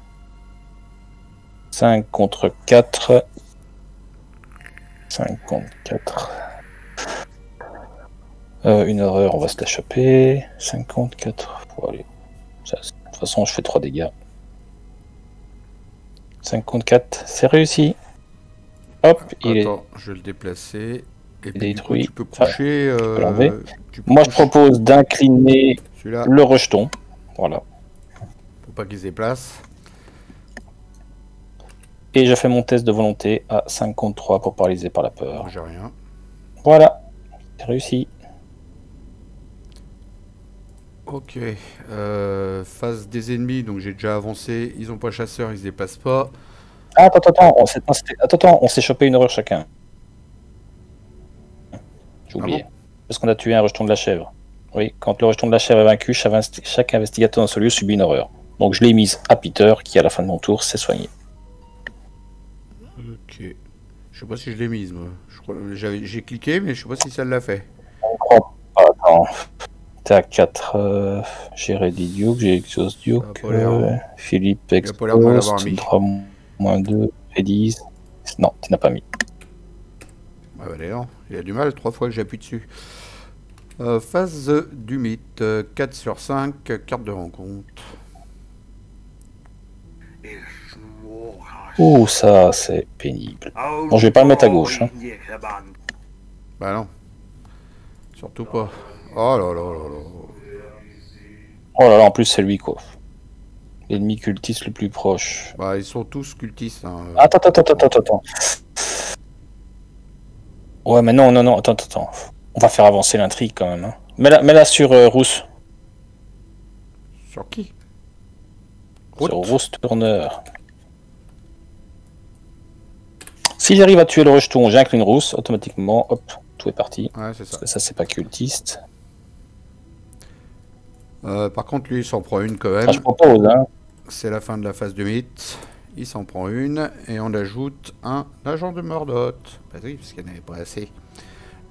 5 contre 4. 5 contre 4. Une erreur, on va se la choper. 54. Bon, allez. De toute façon, je fais 3 dégâts. 54, c'est réussi. Hop, je vais le déplacer. Et puis, détruit. Tu peux coucher. Moi, je propose d'incliner le rejeton. Voilà. Pour pas qu'il se déplace. Et je fais mon test de volonté à 5 contre 3 pour paralyser par la peur. J'ai rien. Voilà, c'est réussi. Ok. Phase des ennemis, donc j'ai déjà avancé. Ils ont pas chasseur, ils se déplacent pas. Ah, attends, on s'est chopé une erreur chacun. J'ai oublié. Parce qu'on a tué un rejeton de la chèvre. Oui, quand le rejeton de la chèvre est vaincu, chaque investigateur dans ce lieu subit une horreur. Donc je l'ai mise à Peter, qui à la fin de mon tour s'est soigné. Ok. Je sais pas si je l'ai mise, moi. J'ai cliqué, mais je sais pas si ça l'a fait. On croit pas, attends. T'es à 4. J'ai Ready Duke, j'ai Exhaust Duke, Philippe Exhaust, 3 moins 2, et 10. Non, tu n'as pas mis. Ah bah non, il a du mal, 3 fois que j'appuie dessus. Phase du mythe, 4 sur 5, carte de rencontre. Oh, ça, c'est pénible. Bon, je vais pas le mettre à gauche. Hein. Bah non. Surtout pas. Oh là là là là. Oh là là, en plus, c'est lui, quoi. L'ennemi cultiste le plus proche. Bah, ils sont tous cultistes. Hein. Attends. Ouais, mais non, attends. On va faire avancer l'intrigue, quand même. Hein. Mets-la sur Rousse. Sur qui? Sur Rousse Turner. Si j'arrive à tuer le rejeton, j'incline Rousse, automatiquement, hop, tout est parti. Ouais, c'est ça. Parce que ça, c'est pas cultiste. Par contre, lui, il s'en prend une quand même. Ah, je propose, hein. C'est la fin de la phase du mythe. Il s'en prend une. Et on ajoute un agent de Mordot. Bah oui, parce qu'il n'y en avait pas assez.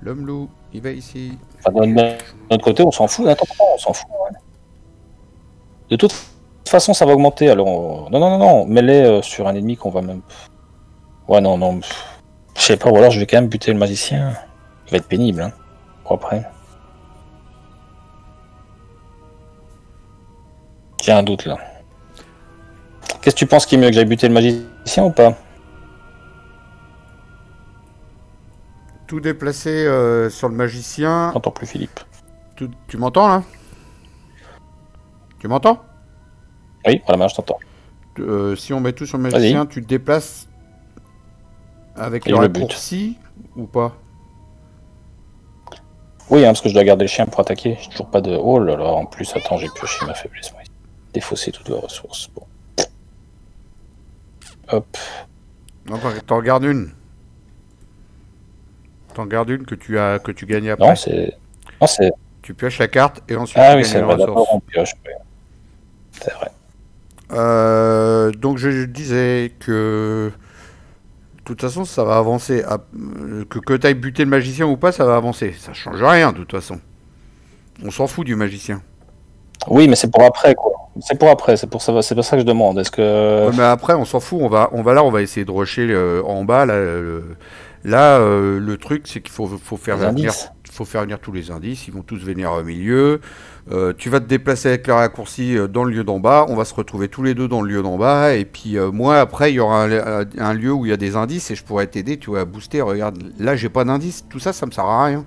L'homme loup, il va ici. Enfin, de notre côté, on s'en fout. Attends, on s'en fout. Ouais. De toute façon, ça va augmenter. Alors, non, non, non, non. Mets-les sur un ennemi qu'on va même. Ouais, non, non. Je sais pas, ou alors je vais quand même buter le magicien. Il va être pénible, hein. Pour après. J'ai un doute là. Qu'est-ce que tu penses qui est mieux, que j'aille buter le magicien ou pas? Tout déplacer sur le magicien. J'entends plus Philippe. Tu m'entends là? Tu m'entends? Oui, voilà, je t'entends. Si on met tout sur le magicien, tu te déplaces avec le raccourci ou pas? Oui, hein, parce que je dois garder le chien pour attaquer. J'ai toujours pas de... Oh là là, en plus, attends, j'ai pioché ma faiblesse. Défausser toutes les ressources. Bon. Hop. Non, t'en gardes une. T'en gardes une que tu gagnes après. Non, c'est... Non, c'est... Tu pioches la carte et ensuite ah tu oui, gagnes c'est les vrai, ressources. d'abord on pioche. Oui. C'est vrai. Donc je disais que... De toute façon, ça va avancer. Que tu ailles buter le magicien ou pas, ça va avancer. Ça change rien, de toute façon. On s'en fout du magicien. Oui, mais c'est pour après, quoi. C'est pour après, c'est pour ça que je demande. Est-ce que... Ouais, mais après, on s'en fout. On va essayer de rusher en bas. Là, le truc, c'est qu'il faut faire venir tous les indices. Ils vont tous venir au milieu. Tu vas te déplacer avec le raccourci dans le lieu d'en bas. On va se retrouver tous les deux dans le lieu d'en bas. Et puis moi, après, il y aura un lieu où il y a des indices et je pourrais t'aider. Tu vois, à booster. Regarde, là, j'ai pas d'indices. Tout ça, ça me sert à rien.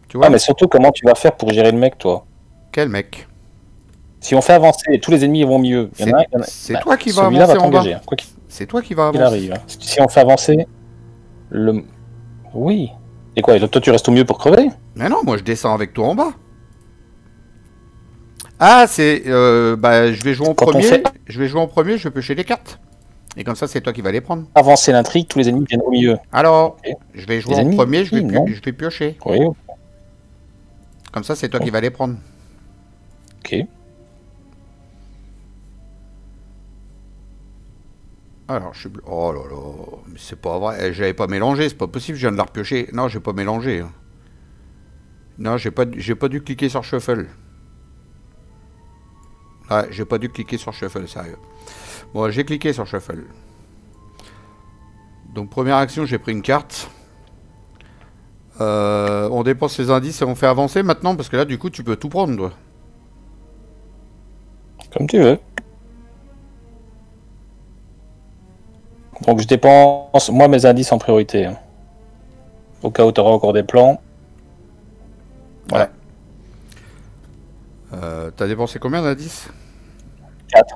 Tu vois, mais surtout, comment tu vas faire pour gérer le mec, toi? Quel mec? Si on fait avancer et tous les ennemis vont mieux, c'est toi qui vas avancer en bas. Hein. C'est toi qui vas avancer. Il arrive. Hein. Si on fait avancer, oui. Et quoi? Toi, tu restes au mieux pour crever? Mais non, moi je descends avec toi en bas. Ah, c'est... je vais jouer en premier. Je vais jouer en premier, je vais piocher les cartes. Et comme ça, c'est toi qui vas les prendre. Avancer l'intrigue, tous les ennemis viennent au milieu. Alors, je vais jouer en premier, je vais piocher. Oui. Comme ça, c'est toi qui vas les prendre. Ok. Alors, je suis... Oh là là, mais c'est pas vrai. J'avais pas mélangé, c'est pas possible, je viens de la repiocher. Non, j'ai pas mélangé. Non, j'ai pas dû cliquer sur Shuffle. Ouais, j'ai pas dû cliquer sur Shuffle, sérieux. Bon, j'ai cliqué sur Shuffle. Donc, première action, j'ai pris une carte. On dépense les indices et on fait avancer maintenant, parce que là, du coup, tu peux tout prendre, toi. Comme tu veux. Donc je dépense, moi, mes indices en priorité. Hein. Au cas où tu auras encore des plans. Voilà. Ouais. T'as dépensé combien d'indices? 4.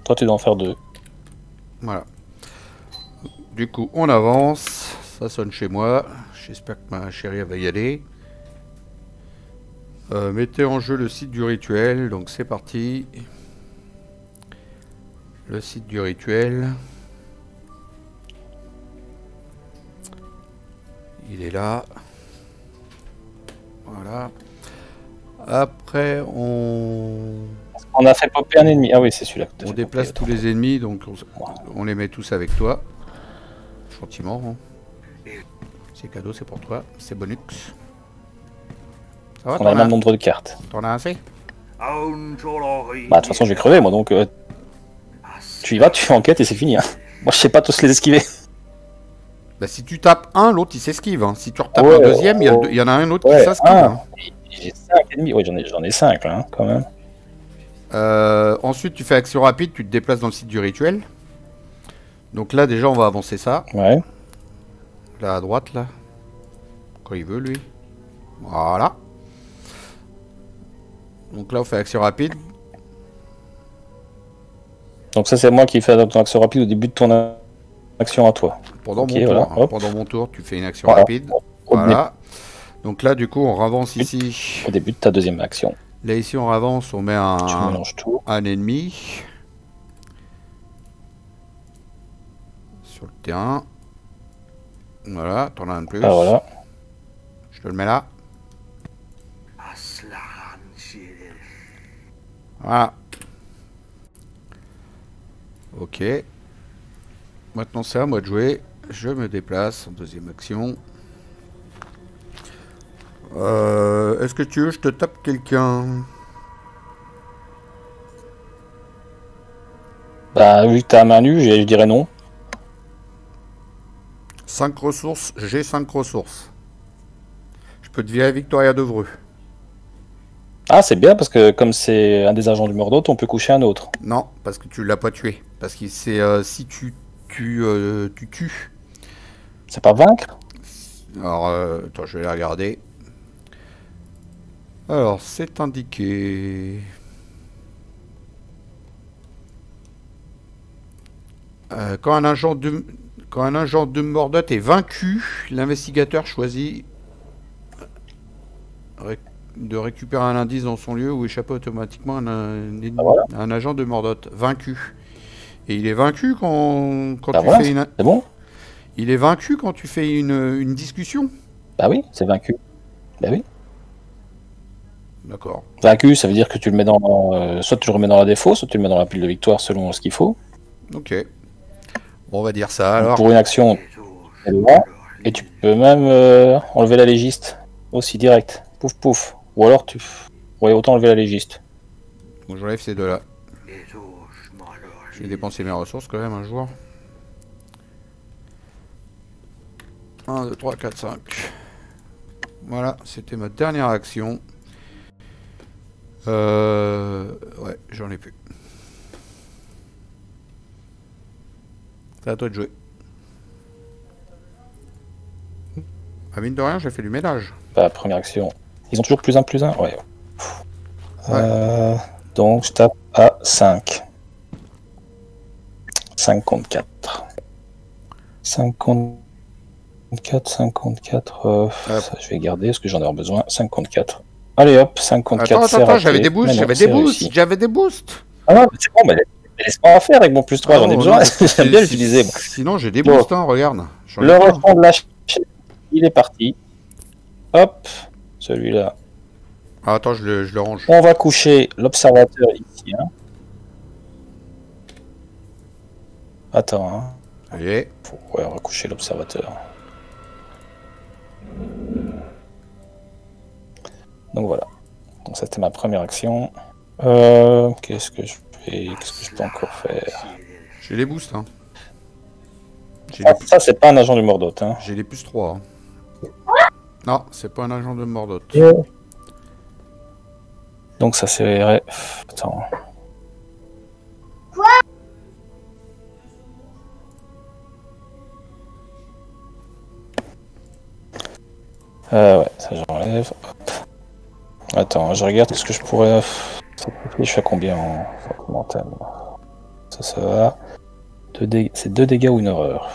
Toi, tu dois en faire 2. Voilà. Du coup, on avance. Ça sonne chez moi. J'espère que ma chérie va y aller. Mettez en jeu le site du rituel. Donc c'est parti. Le site du rituel. Il est là. Voilà. Après, on a fait popper un ennemi. Ah oui, c'est celui-là. On déplace tous les ennemis, donc on les met tous avec toi. Gentiment. Hein. C'est cadeau, c'est pour toi. C'est bonus. Ça va, on a le même nombre de cartes. T'en as assez? Bah, de toute façon, je vais crever, moi, donc... tu y vas, tu fais enquête et c'est fini. Hein. Moi, je sais pas tous les esquiver. Bah, si tu tapes un, l'autre, il s'esquive. Hein. Si tu retapes un deuxième, il y en a un autre qui s'esquive. Hein. J'ai 5 ennemis. Oui, j'en ai 5, là, hein, quand même. Ensuite, tu fais action rapide, tu te déplaces dans le site du rituel. Donc là, déjà, on va avancer ça. Ouais. Là, à droite, là. Quand il veut, lui. Voilà. Donc là, on fait action rapide. Donc ça, c'est moi qui fais ton action rapide au début de ton action à toi. Pendant mon tour. Voilà. Hein. Pendant mon tour, tu fais une action rapide. Voilà. Donc là, du coup, on avance ici. Au début de ta deuxième action. Là, ici, on avance, on met un ennemi sur le terrain. Voilà, t'en as un de plus. Ah, voilà. Je te le mets là. Voilà. Ok. Maintenant, c'est à moi de jouer. Je me déplace en deuxième action. Est-ce que tu veux que je te tape quelqu'un? Bah, vu que t'as main nue, je dirais non. 5 ressources, j'ai 5 ressources. Je peux te virer Victoria Devreux. Ah, c'est bien parce que comme c'est un des agents du Mordot, on peut coucher un autre. Non, parce que tu l'as pas tué. Parce que c'est si tu tues. C'est pas vaincre? Alors, attends, je vais la regarder. Alors, c'est indiqué. Quand un agent de Mordot est vaincu, l'investigateur choisit de récupérer un indice dans son lieu ou échapper automatiquement à un agent de Mordot. Vaincu. Et il est vaincu quand tu fais une... C'est bon? Il est vaincu quand tu fais une discussion? Bah oui, c'est vaincu. Bah oui. D'accord. Vaincu, ça veut dire que tu le mets dans... soit tu le remets dans la défaut, soit tu le mets dans la pile de victoire selon ce qu'il faut. Ok. Bon, on va dire ça alors. Pour une action, et tu peux même enlever la légiste aussi direct. Pouf pouf. Ou alors tu... Ouais, autant enlever la légiste. Bon, j'enlève ces deux-là. Je vais dépenser mes ressources quand même un jour. 1, 2, 3, 4, 5. Voilà, c'était ma dernière action. Ouais, j'en ai plus. C'est à toi de jouer. Ah, mine de rien, j'ai fait du ménage. Bah, première action. Ils ont toujours plus 1, plus 1? Ouais. Donc je tape à 5. 5 contre 4. 5 contre 4, 5 contre 4. Ça, je vais garder parce que j'en ai besoin. 5 contre 4. Allez hop, 5 contre 4. Attends, j'avais des boosts, j'avais des boosts. Ah non, c'est bon, mais laisse-moi en faire avec mon plus 3, j'en ai besoin. J'aime bien l'utiliser. Sinon, j'ai des boosts, hein, regarde. Le restant de la chaîne, il est parti. Hop, celui-là. Ah, attends, je le range. On va coucher l'observateur ici. Hein. Attends. Hein. Allez. Ouais, on va coucher l'observateur. Donc voilà. Donc ça c'était ma première action. Qu'est-ce que je fais? Qu'est-ce que je peux encore faire? J'ai les boosts. Hein. Ça c'est pas un agent du Mordot. Hein. J'ai les plus 3. Hein. Non, c'est pas un agent de Mordot. Donc ça c'est... Attends. Quoi? Ouais, ça j'enlève. Attends, je regarde ce que je pourrais... Je suis à combien en mental? Ça va. C'est 2 dégâts ou une horreur.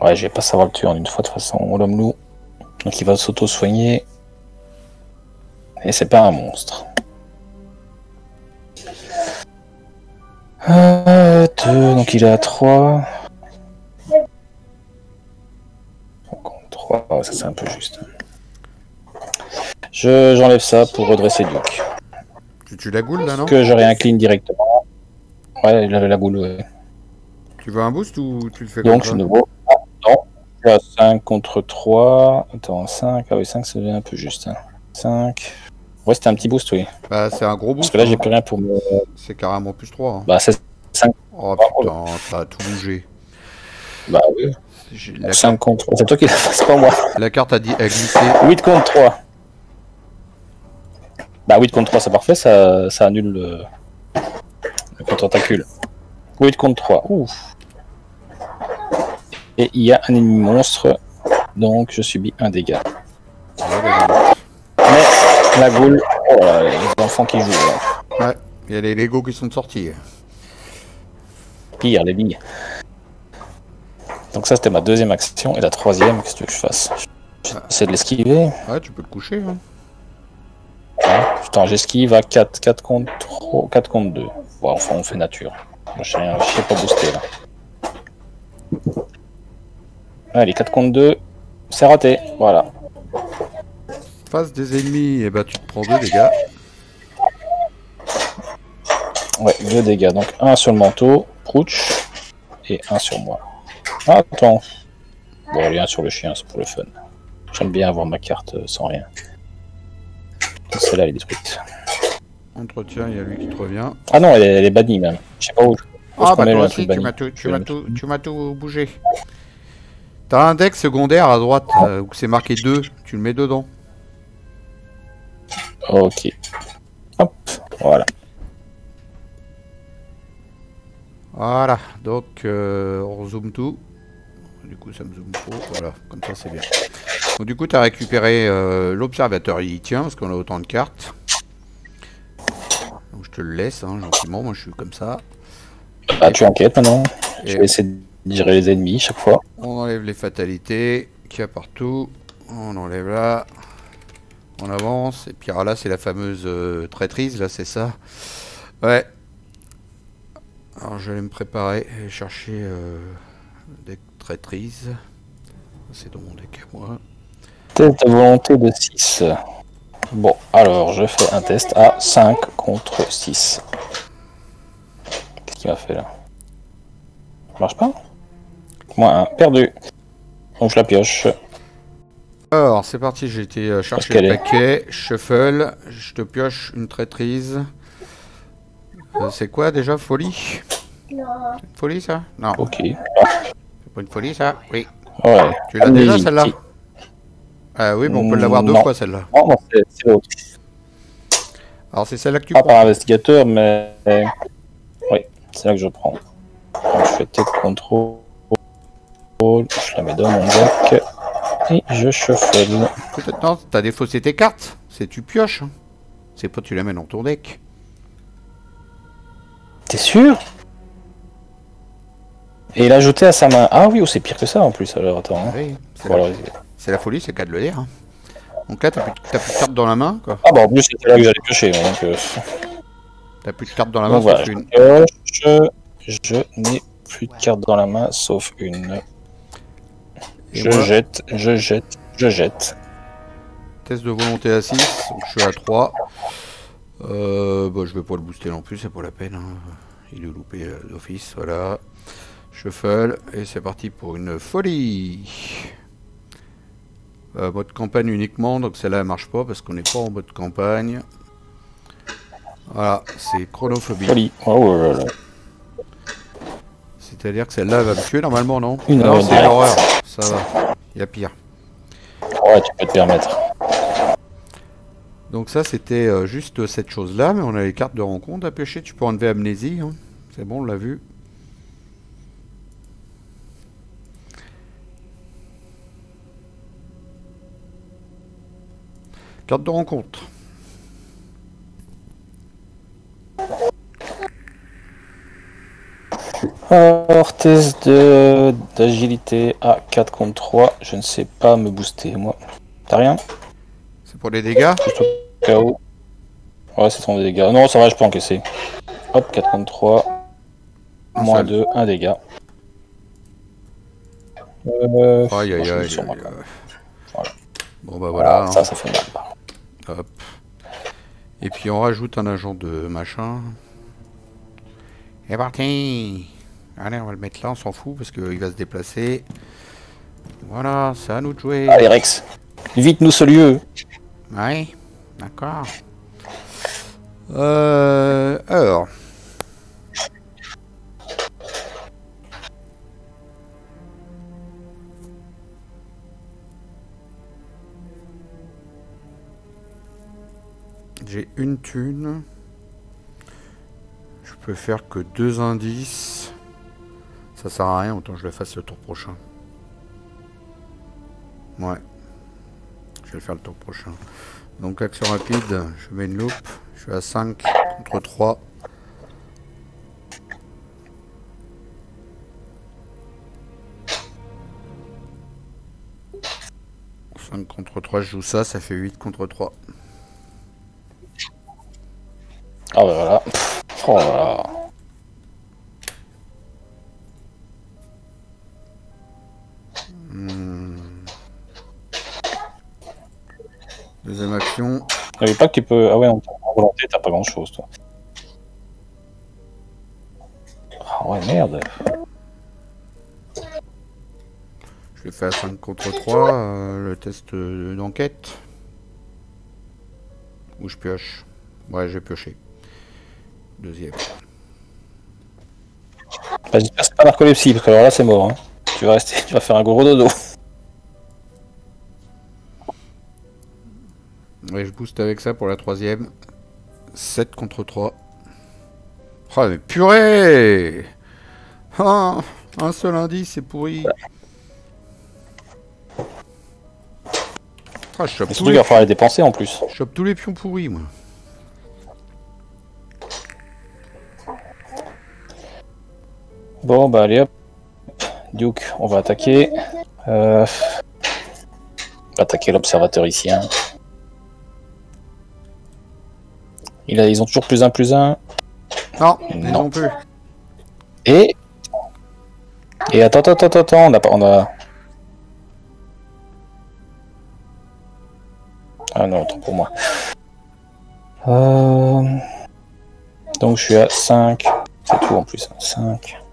Ouais, je vais pas savoir le tuer en une fois de toute façon, l'homme loup. Donc il va s'auto-soigner. Et c'est pas un monstre. 2, donc il est à 3. 3, oh, ça c'est un peu juste. J'enlève ça pour redresser Duke. Tu tues la goule là, non? Que je réincline directement. Ouais, il avait la goule, ouais. Tu veux un boost ou tu le fais donc, comme ça? je suis nouveau. Ah, non. Je suis à 5 contre 3. Attends, 5. Ah oui, 5, c'est un peu juste. Hein. 5. Ouais, c'était un petit boost, oui. Bah, c'est un gros boost. Parce que là, j'ai plus rien pour me. C'est carrément plus 3. Hein. Bah, c'est 5. Oh putain, ça a tout bougé. Bah oui. 5 contre 3. C'est toi qui la fasse, pas moi. La carte a glissé. 8 contre 3. Bah, 8 contre 3, c'est parfait. Ça annule le contre-tacule. 8 contre 3. Ouf. Et il y a un ennemi monstre. Donc, je subis un dégât. Mais la goule. Oh là, les enfants qui jouent. Là. Ouais, il y a les Lego qui sont sortis. Pire, les billes. Donc ça c'était ma deuxième action. Et la troisième, qu'est-ce que tu veux que je fasse? J'essaie de l'esquiver. Ouais, tu peux te coucher. Hein. Ouais. Putain, j'esquive à 4. 4 contre 3, 4 contre 2. Bon, enfin on fait nature. Moi, je sais pas booster là. Allez, 4 contre 2. C'est raté. Voilà. Face des ennemis, et bah tu te prends 2 dégâts. Ouais, 2 dégâts. Donc 1 sur le manteau, Prouch, et 1 sur moi. Ah, attends. Bon, allez, 1 sur le chien, c'est pour le fun. J'aime bien avoir ma carte sans rien. Celle-là, elle est détruite. Entretien, il y a lui qui te revient. Ah non, elle est bannie même. Je sais pas où. Ah bah toi aussi, tu m'as tout bougé. T'as un deck secondaire à droite où c'est marqué 2, tu le mets dedans. Ok. Hop, voilà. Voilà, donc on zoome tout. Du coup ça me zoome trop, voilà, comme ça c'est bien. Donc du coup tu as récupéré l'observateur, il y tient parce qu'on a autant de cartes. Donc je te le laisse hein, gentiment, moi je suis comme ça. Bah tu enquêtes maintenant. Je vais essayer de gérer les ennemis chaque fois. On enlève les fatalités qu'il y a partout. On enlève là. On avance. Et puis alors là c'est la fameuse traîtrise, là c'est ça. Ouais. Alors je vais me préparer et chercher des traîtrises. C'est dans mon deck à moi. Test de volonté de 6. Bon, alors je fais un test à 5 contre 6. Qu'est-ce qu'il m'a fait là? Ça marche pas? Moins 1, perdu. Donc je la pioche. Alors c'est parti, j'ai été chercher le paquet, shuffle, je te pioche une traîtrise. C'est quoi déjà, folie? Non. Une folie ça? Non. Ok. C'est pas une folie ça? Oui. Ouais. Tu l'as déjà celle-là? Ah oui, mais on peut l'avoir deux fois celle-là. Non, non c'est l'autre. Alors c'est celle-là que tu prends. prends. Pas par investigateur, mais... Oui, c'est là que je prends. Donc, je fais tête contrôle. Je la mets dans mon deck. Et je shuffle. Peut-être non, t'as défaussé tes cartes. C'est tu pioches. C'est pas tu la mets dans ton deck. T'es sûr? Et il a ajouté à sa main. Ah oui, oh, c'est pire que ça en plus. Alors attends. Hein. Oui, c'est la folie, c'est le cas de le dire. Donc là, t'as plus de cartes dans la main, quoi. Ah bah en plus, c'était là que j'allais piocher. Donc, t'as plus de cartes dans la main, voilà, sauf une. Je n'ai plus de cartes dans la main, sauf une. Et je jette. Test de volonté à 6, donc je suis à 3. Bah, je vais pas le booster non plus, c'est pas la peine. Hein. Il est loupé d'office, voilà. Shuffle, et c'est parti pour une folie. Mode campagne uniquement, donc celle-là elle marche pas parce qu'on n'est pas en mode campagne. Voilà, c'est chronophobie. Folie. Oh là là. C'est-à-dire que celle-là va me tuer normalement, non? Une non, c'est une horreur. Ça va, il y a pire. Ouais, tu peux te permettre. Donc ça c'était juste cette chose-là, mais on a les cartes de rencontre à piocher. Tu peux enlever amnésie, hein. C'est bon, on l'a vu. Carte de rencontre. Alors, test d'agilité à 4 contre 3. Je ne sais pas me booster, moi. T'as rien? C'est pour les dégâts? Juste au cas où. Ouais, c'est ton dégâts. Non, ça va, je peux encaisser. Hop, 4 contre 3. Moins 2, 1 dégât. Aïe aïe aïe. Voilà. Bon bah voilà. Ça fait mal. Hop. Et puis on rajoute un agent de machin. Et parti. Allez, on va le mettre là, on s'en fout parce qu'il va se déplacer. Voilà, c'est à nous de jouer. Allez Rex, vite nous ce lieu. Ouais, d'accord. Alors. J'ai une thune. Je peux faire que 2 indices. Ça sert à rien, autant je le fasse le tour prochain. Ouais. Je vais le faire le tour prochain. Donc action rapide, je mets une loupe. Je suis à 5 contre 3. Contre 3, je joue ça, ça fait 8 contre 3. Ah bah voilà. Oh là là. Deuxième action. Je savais pas que tu peux... Ah ouais, en volonté, t'as pas grand chose, toi. Ah ouais, merde. Je l'ai fait à 5 contre 3, le test d'enquête. Où je pioche. Ouais, j'ai pioché. Deuxième. Bah, j'espère que c'est pas narcolepsie, parce que alors là c'est mort. Hein. Tu vas rester, tu vas faire un gros dodo. Ouais, je booste avec ça pour la troisième. 7 contre 3. Oh mais purée! Ah, un seul indice, c'est pourri. Ah, je chope Surtout qu'il va falloir les dépenser en plus. Je chope tous les pions pourris, moi. Bon, bah allez hop. Duke, on va attaquer. On va attaquer l'observateur ici. Hein. Ils ont toujours +1/+1. Non, ils n'ont plus. Et attends, on a... Ah non, autant pour moi. Donc je suis à 5. C'est tout en plus.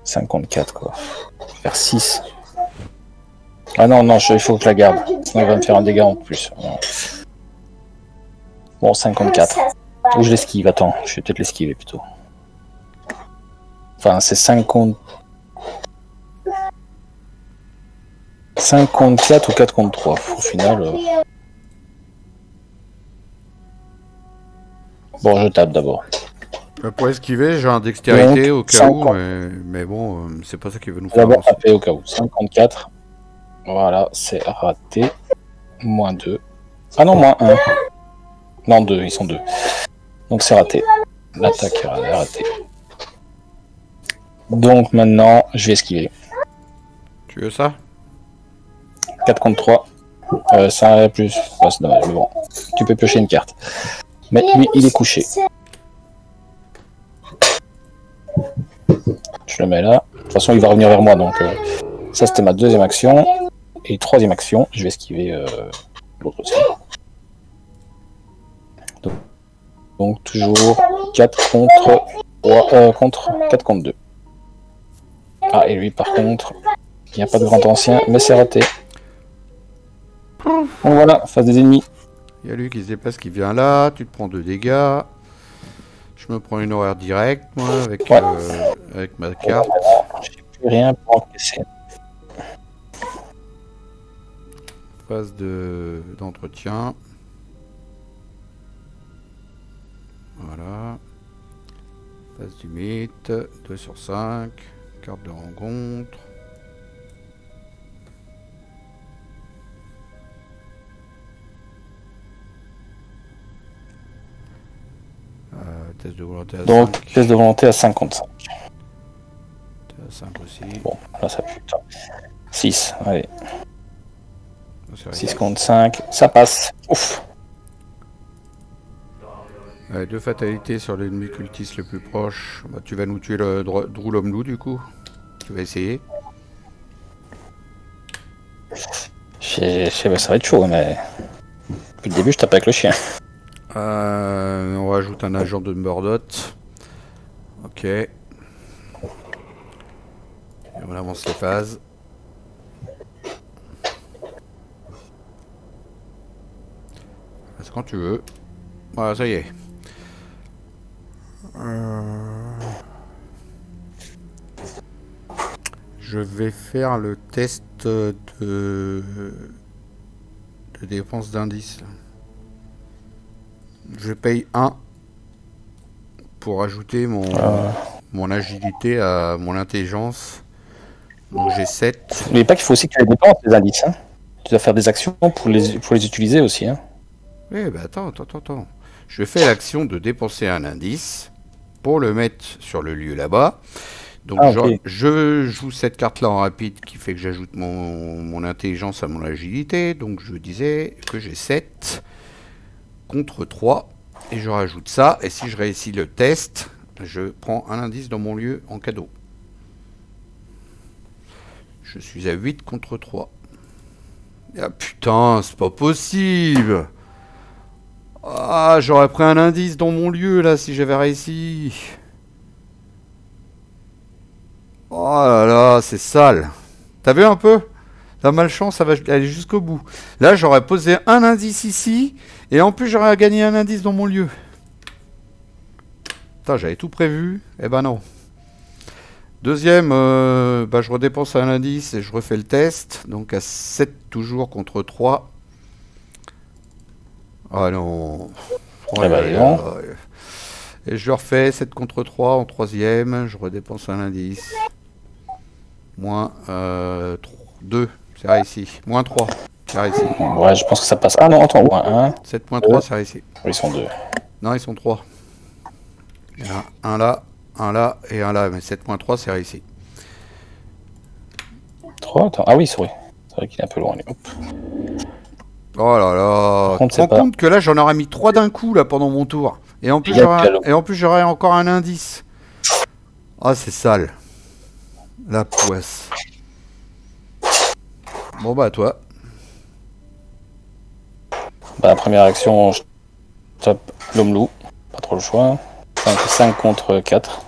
5 contre 4 quoi. Faire 6. Ah non, il faut que je la garde. Sinon il va me faire un dégât en plus. Bon, 5 contre 4. Ou je l'esquive, attends. Je vais peut-être l'esquiver plutôt. Enfin, c'est 5 contre 4 ou 4 contre 3. Au final... Bon, je tape d'abord. Pour esquiver, j'ai un dextérité Donc, au cas où, mais bon, c'est pas ça qui va nous faire d'abord avancer. taper au cas où. 54. Voilà, c'est raté. Moins 2. Ah non, moins 1. Non, 2, ils sont 2. Donc c'est raté. L'attaque est ratée. Donc maintenant, je vais esquiver. Tu veux ça? 4 contre 3. Ça plus. Oh, c'est dommage, mais bon. Tu peux piocher une carte. Mais lui, il est couché. Je le mets là. De toute façon, il va revenir vers moi. Donc, ça, c'était ma deuxième action. Et troisième action, je vais esquiver l'autre aussi. Donc, toujours 4 contre 3, contre 4 contre 2. Ah, et lui, par contre, il n'y a pas de grand ancien, mais c'est raté. Donc voilà, face des ennemis. Il y a lui qui se déplace, qui vient là, tu te prends 2 dégâts. Je me prends une horaire directe, moi, avec ma carte. J'ai plus rien pour encaisser. Phase d'entretien. Voilà. Phase du mythe, 2 sur 5. Carte de rencontre. Test de volonté à 5. Donc, test de volonté à 55. À 5 aussi. Bon, là ça pue. 6, allez. 6 contre contre 5, ça passe. Ouf. Ouais, 2 fatalités sur l'ennemi cultiste le plus proche. Bah, tu vas nous tuer le Drou l'homme loup du coup. Tu vas essayer. Je sais pas, ça va être chaud, mais depuis le début, je tape avec le chien. On rajoute un agent de Mordot. Ok. Et on avance les phases. C'est quand tu veux. Voilà, ça y est. Je vais faire le test de dépense d'indice. Je paye 1 pour ajouter mon agilité à mon intelligence. Donc j'ai 7. N'oubliez pas qu'il faut aussi que tu les dépenses, les indices. Hein. Tu dois faire des actions pour les utiliser aussi. Hein. Oui, bah attends. Je fais l'action de dépenser un indice pour le mettre sur le lieu là-bas. Donc okay. je joue cette carte-là en rapide qui fait que j'ajoute mon intelligence à mon agilité. Donc je disais que j'ai 7 contre 3. Et je rajoute ça. Et si je réussis le test, je prends un indice dans mon lieu en cadeau. Je suis à 8 contre 3. Ah putain, c'est pas possible! Ah, j'aurais pris un indice dans mon lieu là si j'avais réussi. Oh là là, c'est sale. T'as vu un peu? La malchance, ça va aller jusqu'au bout. Là, j'aurais posé un indice ici et en plus, j'aurais gagné un indice dans mon lieu. Putain, j'avais tout prévu. Eh ben non. Deuxième, je redépense un indice et je refais le test. Donc à 7 toujours contre 3. Ah non. Eh ben, non. Et je refais 7 contre 3 en troisième. Je redépense un indice. Moins 2. C'est réussi. Moins 3. C'est réussi. Ouais, je pense que ça passe. Ah non, attends, moins 1. 7.3, c'est réussi. Ils sont 2. Non, ils sont 3. Il y en a un là et un là. Mais 7.3, c'est réussi. 3, attends. Ah oui, c'est vrai. C'est vrai qu'il est un peu loin. Hop. Oh là là. Tu te rends compte que là, j'en aurais mis 3 d'un coup là pendant mon tour. Et en plus, j'aurais encore un indice. Ah, c'est sale. La poisse. Bon bah, à toi. Bah, première action, je tape l'homme loup. Pas trop le choix. 5 contre 4.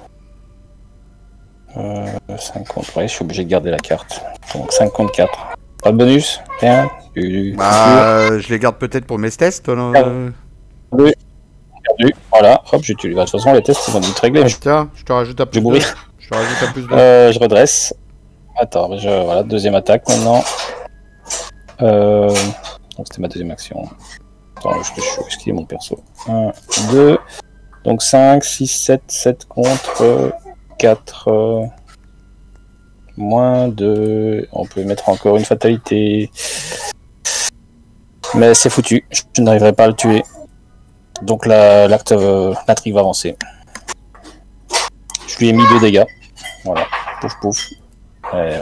5 contre... Ouais, je suis obligé de garder la carte. Donc 5 contre 4. Pas de bonus. Rien. Je les garde peut-être pour mes tests. Perdu. Voilà. Hop, j'utilise. De toute façon, les tests, ils vont vite régler. Tiens, je te rajoute à plus de... Je te rajoute à plus de... je redresse. Attends, voilà, deuxième attaque maintenant. Donc c'était ma deuxième action. Attends, je suis esquivé mon perso. 1, 2. Donc 5, 6, 7, 7 contre 4. Moins 2. On peut mettre encore une fatalité. Mais c'est foutu. Je n'arriverai pas à le tuer. Donc l'intrigue va avancer. Je lui ai mis 2 dégâts. Voilà. Pouf pouf. Et...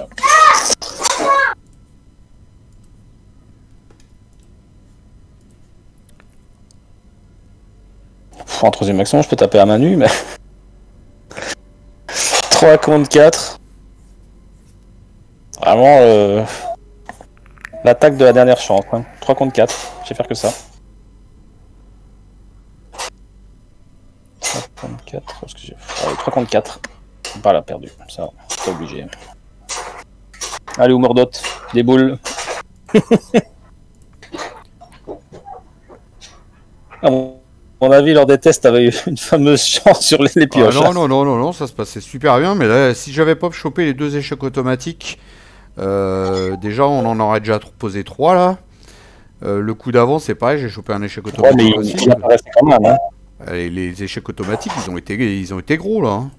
En troisième action, je peux taper à main nue, mais... 3 contre 4. Vraiment, l'attaque de la dernière chance. Hein. 3 contre 4. Je vais faire que ça. 3 contre 4. Parce que j'ai... Allez, 3 contre 4. Voilà, perdu. Ça, c'est obligé. Allez, ou Mordot. Des boules. À mon avis, lors des tests, t'avais eu une fameuse chance sur les pioches. Ah non, ça se passait super bien. Mais là, si j'avais pas chopé les 2 échecs automatiques, déjà, on en aurait déjà posé 3 là. Le coup d'avant, c'est pareil, j'ai chopé un échec automatique. Ouais, mais il apparaissait quand même. Hein. Les échecs automatiques, ils ont été gros là. Hein.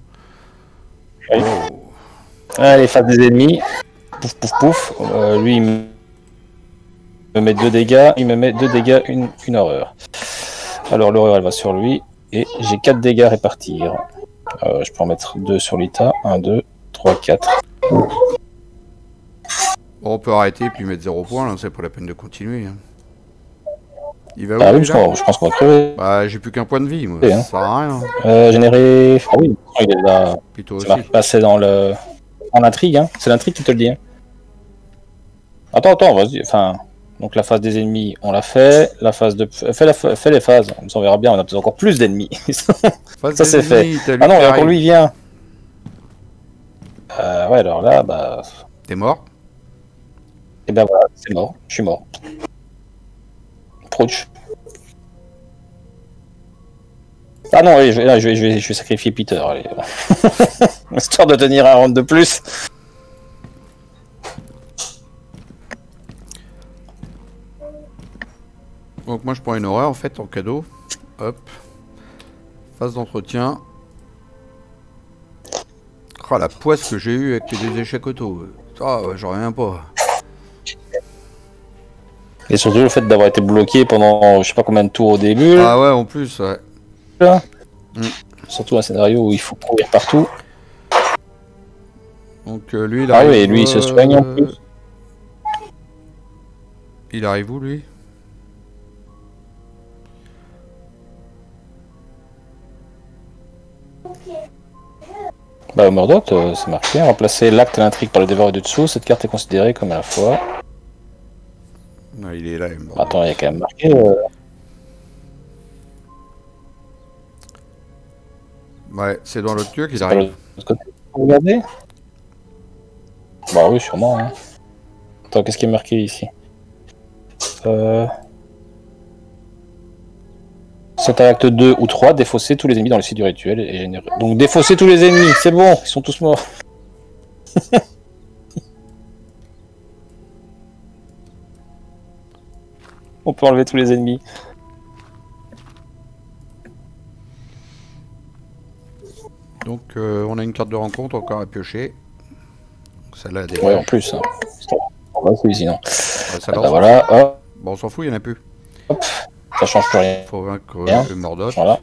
Oui. Oh. Allez, face des ennemis. Pouf, pouf, pouf. Lui, il me met 2 dégâts. Il me met 2 dégâts, une horreur. Alors, l'horreur, elle va sur lui. Et j'ai 4 dégâts à répartir. Je peux en mettre 2 sur l'ITA. 1, 2, 3, 4. Bon, on peut arrêter et puis mettre 0 points, là, c'est pas la peine de continuer. Hein. Il va où, oui, je pense qu'on va crever. Bah, j'ai plus qu'un point de vie, moi. Ça sert à rien. Générer... Ah oui, il est là. Plutôt aussi. Passer dans le... En intrigue, hein. C'est l'intrigue qui te le dit. Hein. Attends, vas-y. Enfin, donc la phase des ennemis, on l'a fait. La phase de... Fais les phases. On verra bien, on a peut-être encore plus d'ennemis. Ça, c'est fait. Ah non, encore lui, il vient. Ouais, alors là, bah... T'es mort? Et ben voilà, c'est mort. Je suis mort. Proche. Ah non, oui, je vais sacrifier Peter. Allez. Histoire de tenir un round de plus. Donc moi je prends une horreur en fait en cadeau. Hop. Phase d'entretien. Oh la poisse que j'ai eue avec les 2 échecs auto. Ah ouais, j'en reviens pas. Et surtout le fait d'avoir été bloqué pendant je sais pas combien de tours au début. Ah ouais, en plus, ouais. Surtout un scénario où il faut courir partout. Donc lui il arrive. Ah oui, lui il se soigne en plus. Il arrive où lui? Bah Mordot, c'est marqué. Remplacer l'acte et l'intrigue par le dévoré de dessous. Cette carte est considérée comme à la fois. Non, il est là. Attends, il y a quand même marqué. Ouais, c'est dans l'autre lieu qu'il arrive. Regardez. Bah oui, sûrement. Hein. Attends, qu'est-ce qui est marqué ici C'est un acte 2 ou 3, défausser tous les ennemis dans le site du rituel et générer. Donc défausser tous les ennemis, c'est bon, ils sont tous morts. On peut enlever tous les ennemis. Donc on a une carte de rencontre encore à piocher. Celle-là déjà. Ouais, en plus. Hein. On va fouiller sinon. Ça Bah, voilà, hop. Bon, on s'en fout, il n'y en a plus. Hop. Ça change plus rien. Faut vaincre Rien. le Mordoc. Voilà.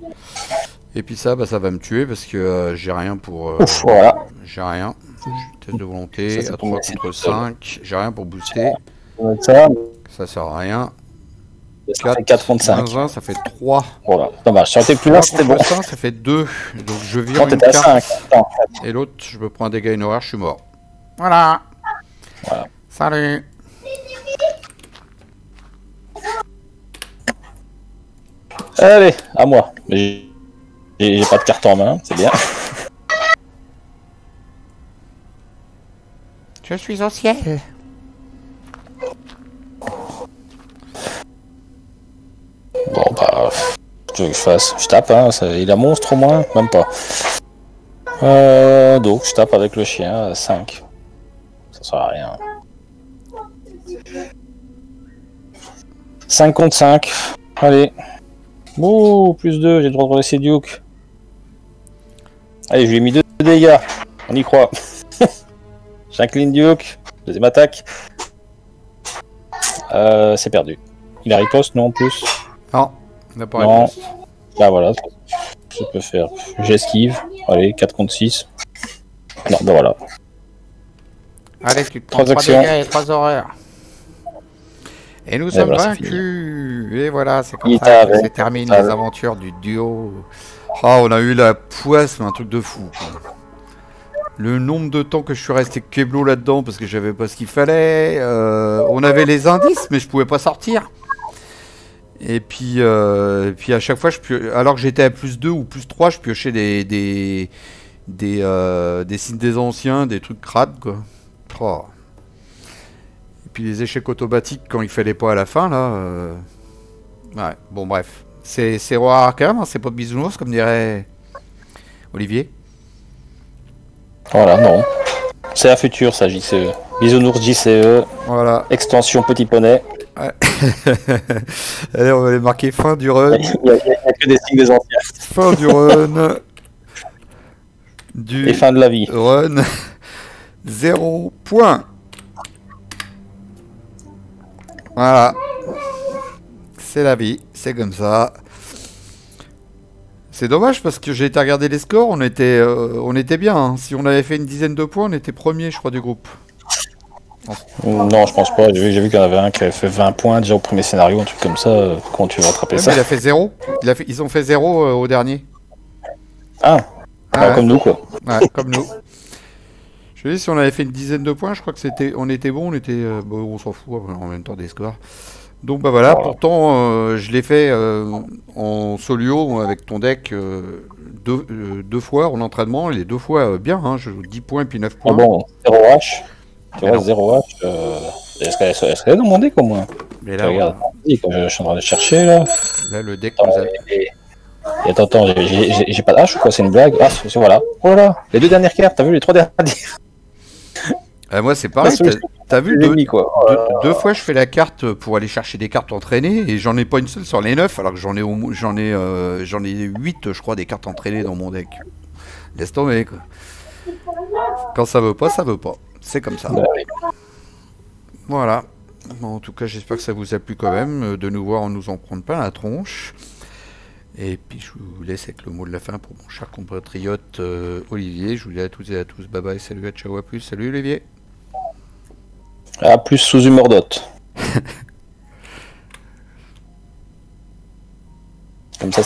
Et puis ça, bah, ça va me tuer parce que j'ai rien pour... Ouf, voilà. J'ai rien. Test de volonté, Ça, à 3 contre 5. J'ai rien pour booster. Ça, Ça sert à rien. ça fait 4 contre 5. 1, ça fait 3. Voilà, dommage. Si on était plus loin, c'était bon. 5, ça fait 2. Donc je vire Quand une t'étais à carte. 5. Attends. Et l'autre, je me prends un dégât, une horreur, je suis mort. Voilà. Voilà. Salut. Allez, à moi. J'ai pas de carte en main, c'est bien. Je suis au ciel. Bon, bah. Tu veux que je fasse? Je tape, hein. Il a monstre au moins? Même pas. Donc, je tape avec le chien à 5. Ça sert à rien. 5 contre 5. Allez. Ouh, plus 2, j'ai le droit de laisser Duke. Allez, je lui ai mis 2 dégâts. On y croit. J'incline Duke. Deuxième attaque. C'est perdu. Il a riposte, non, en plus? Non, il n'a pas Non. réponse. Là, voilà. Je peux faire. J'esquive. Allez, 4 contre 6. Non, bah voilà. Allez, tu te prends 3 actions. dégâts et 3 horreurs. Et nous sommes voilà, vaincus. Et voilà, c'est comme Il ça que t'avait. se terminent les aventures du duo. Oh, on a eu la poisse, mais un truc de fou, quoi. Le nombre de temps que je suis resté Keblo là-dedans parce que j'avais pas ce qu'il fallait. On avait les indices, mais je pouvais pas sortir. Et puis à chaque fois, alors que j'étais à plus 2 ou plus 3, je piochais des signes des anciens, des trucs crades, quoi. Oh. Et puis les échecs automatiques quand il fallait pas à la fin, là. Ouais, bon, bref. C'est Roi Arkham, hein, c'est pas bisounours, comme dirait Olivier. Voilà, non. C'est la future, ça, JCE. Bisounours JCE. Voilà. Extension Petit Poney. Ouais. Allez, on va aller marquer fin du run. Il n'y a que des signes des anciens. Fin du run. Du Et fin de la vie. run. 0 point. Voilà. C'est la vie, c'est comme ça. C'est dommage parce que j'ai été regarder les scores, on était bien. Hein. Si on avait fait une dizaine de points, on était premier, je crois, du groupe. Non, je pense pas. J'ai vu qu'il y en avait un qui avait fait 20 points déjà au premier scénario, un truc comme ça. Comment tu vas rattraper ça? Il a fait 0. Ils ont fait 0 au dernier. Ah, ouais. Comme nous, quoi. Ouais, comme nous. Je dis, si on avait fait une dizaine de points, je crois que on était bon, bon, on s'en fout en même temps des scores. Donc bah voilà, pourtant je l'ai fait en solo avec ton deck deux fois en entraînement, et les 2 fois bien, hein, je joue 10 points puis 9 points. Ah bon, 0 H. Tu vois, 0 H. Est-ce qu'elle est dans mon deck au moins? Mais là, regarde, je suis en train de chercher là. Là le deck Attends, nous a... et attends, j'ai pas de H ou quoi? C'est une blague? Ah, voilà. Voilà, les 2 dernières cartes, t'as vu les 3 dernières? moi c'est pareil, t'as vu deux fois je fais la carte pour aller chercher des cartes entraînées et j'en ai pas une seule sur les 9 alors que j'en ai 8 je crois des cartes entraînées dans mon deck. Laisse tomber quoi. Quand ça veut pas, ça veut pas. C'est comme ça. Voilà. Bon, en tout cas j'espère que ça vous a plu quand même de nous voir nous en prendre plein la tronche. Et puis je vous laisse avec le mot de la fin pour mon cher compatriote Olivier. Je vous dis à toutes et à tous bye bye, salut, à ciao, à plus, salut Olivier. Ah, plus sous Humordot. Comme ça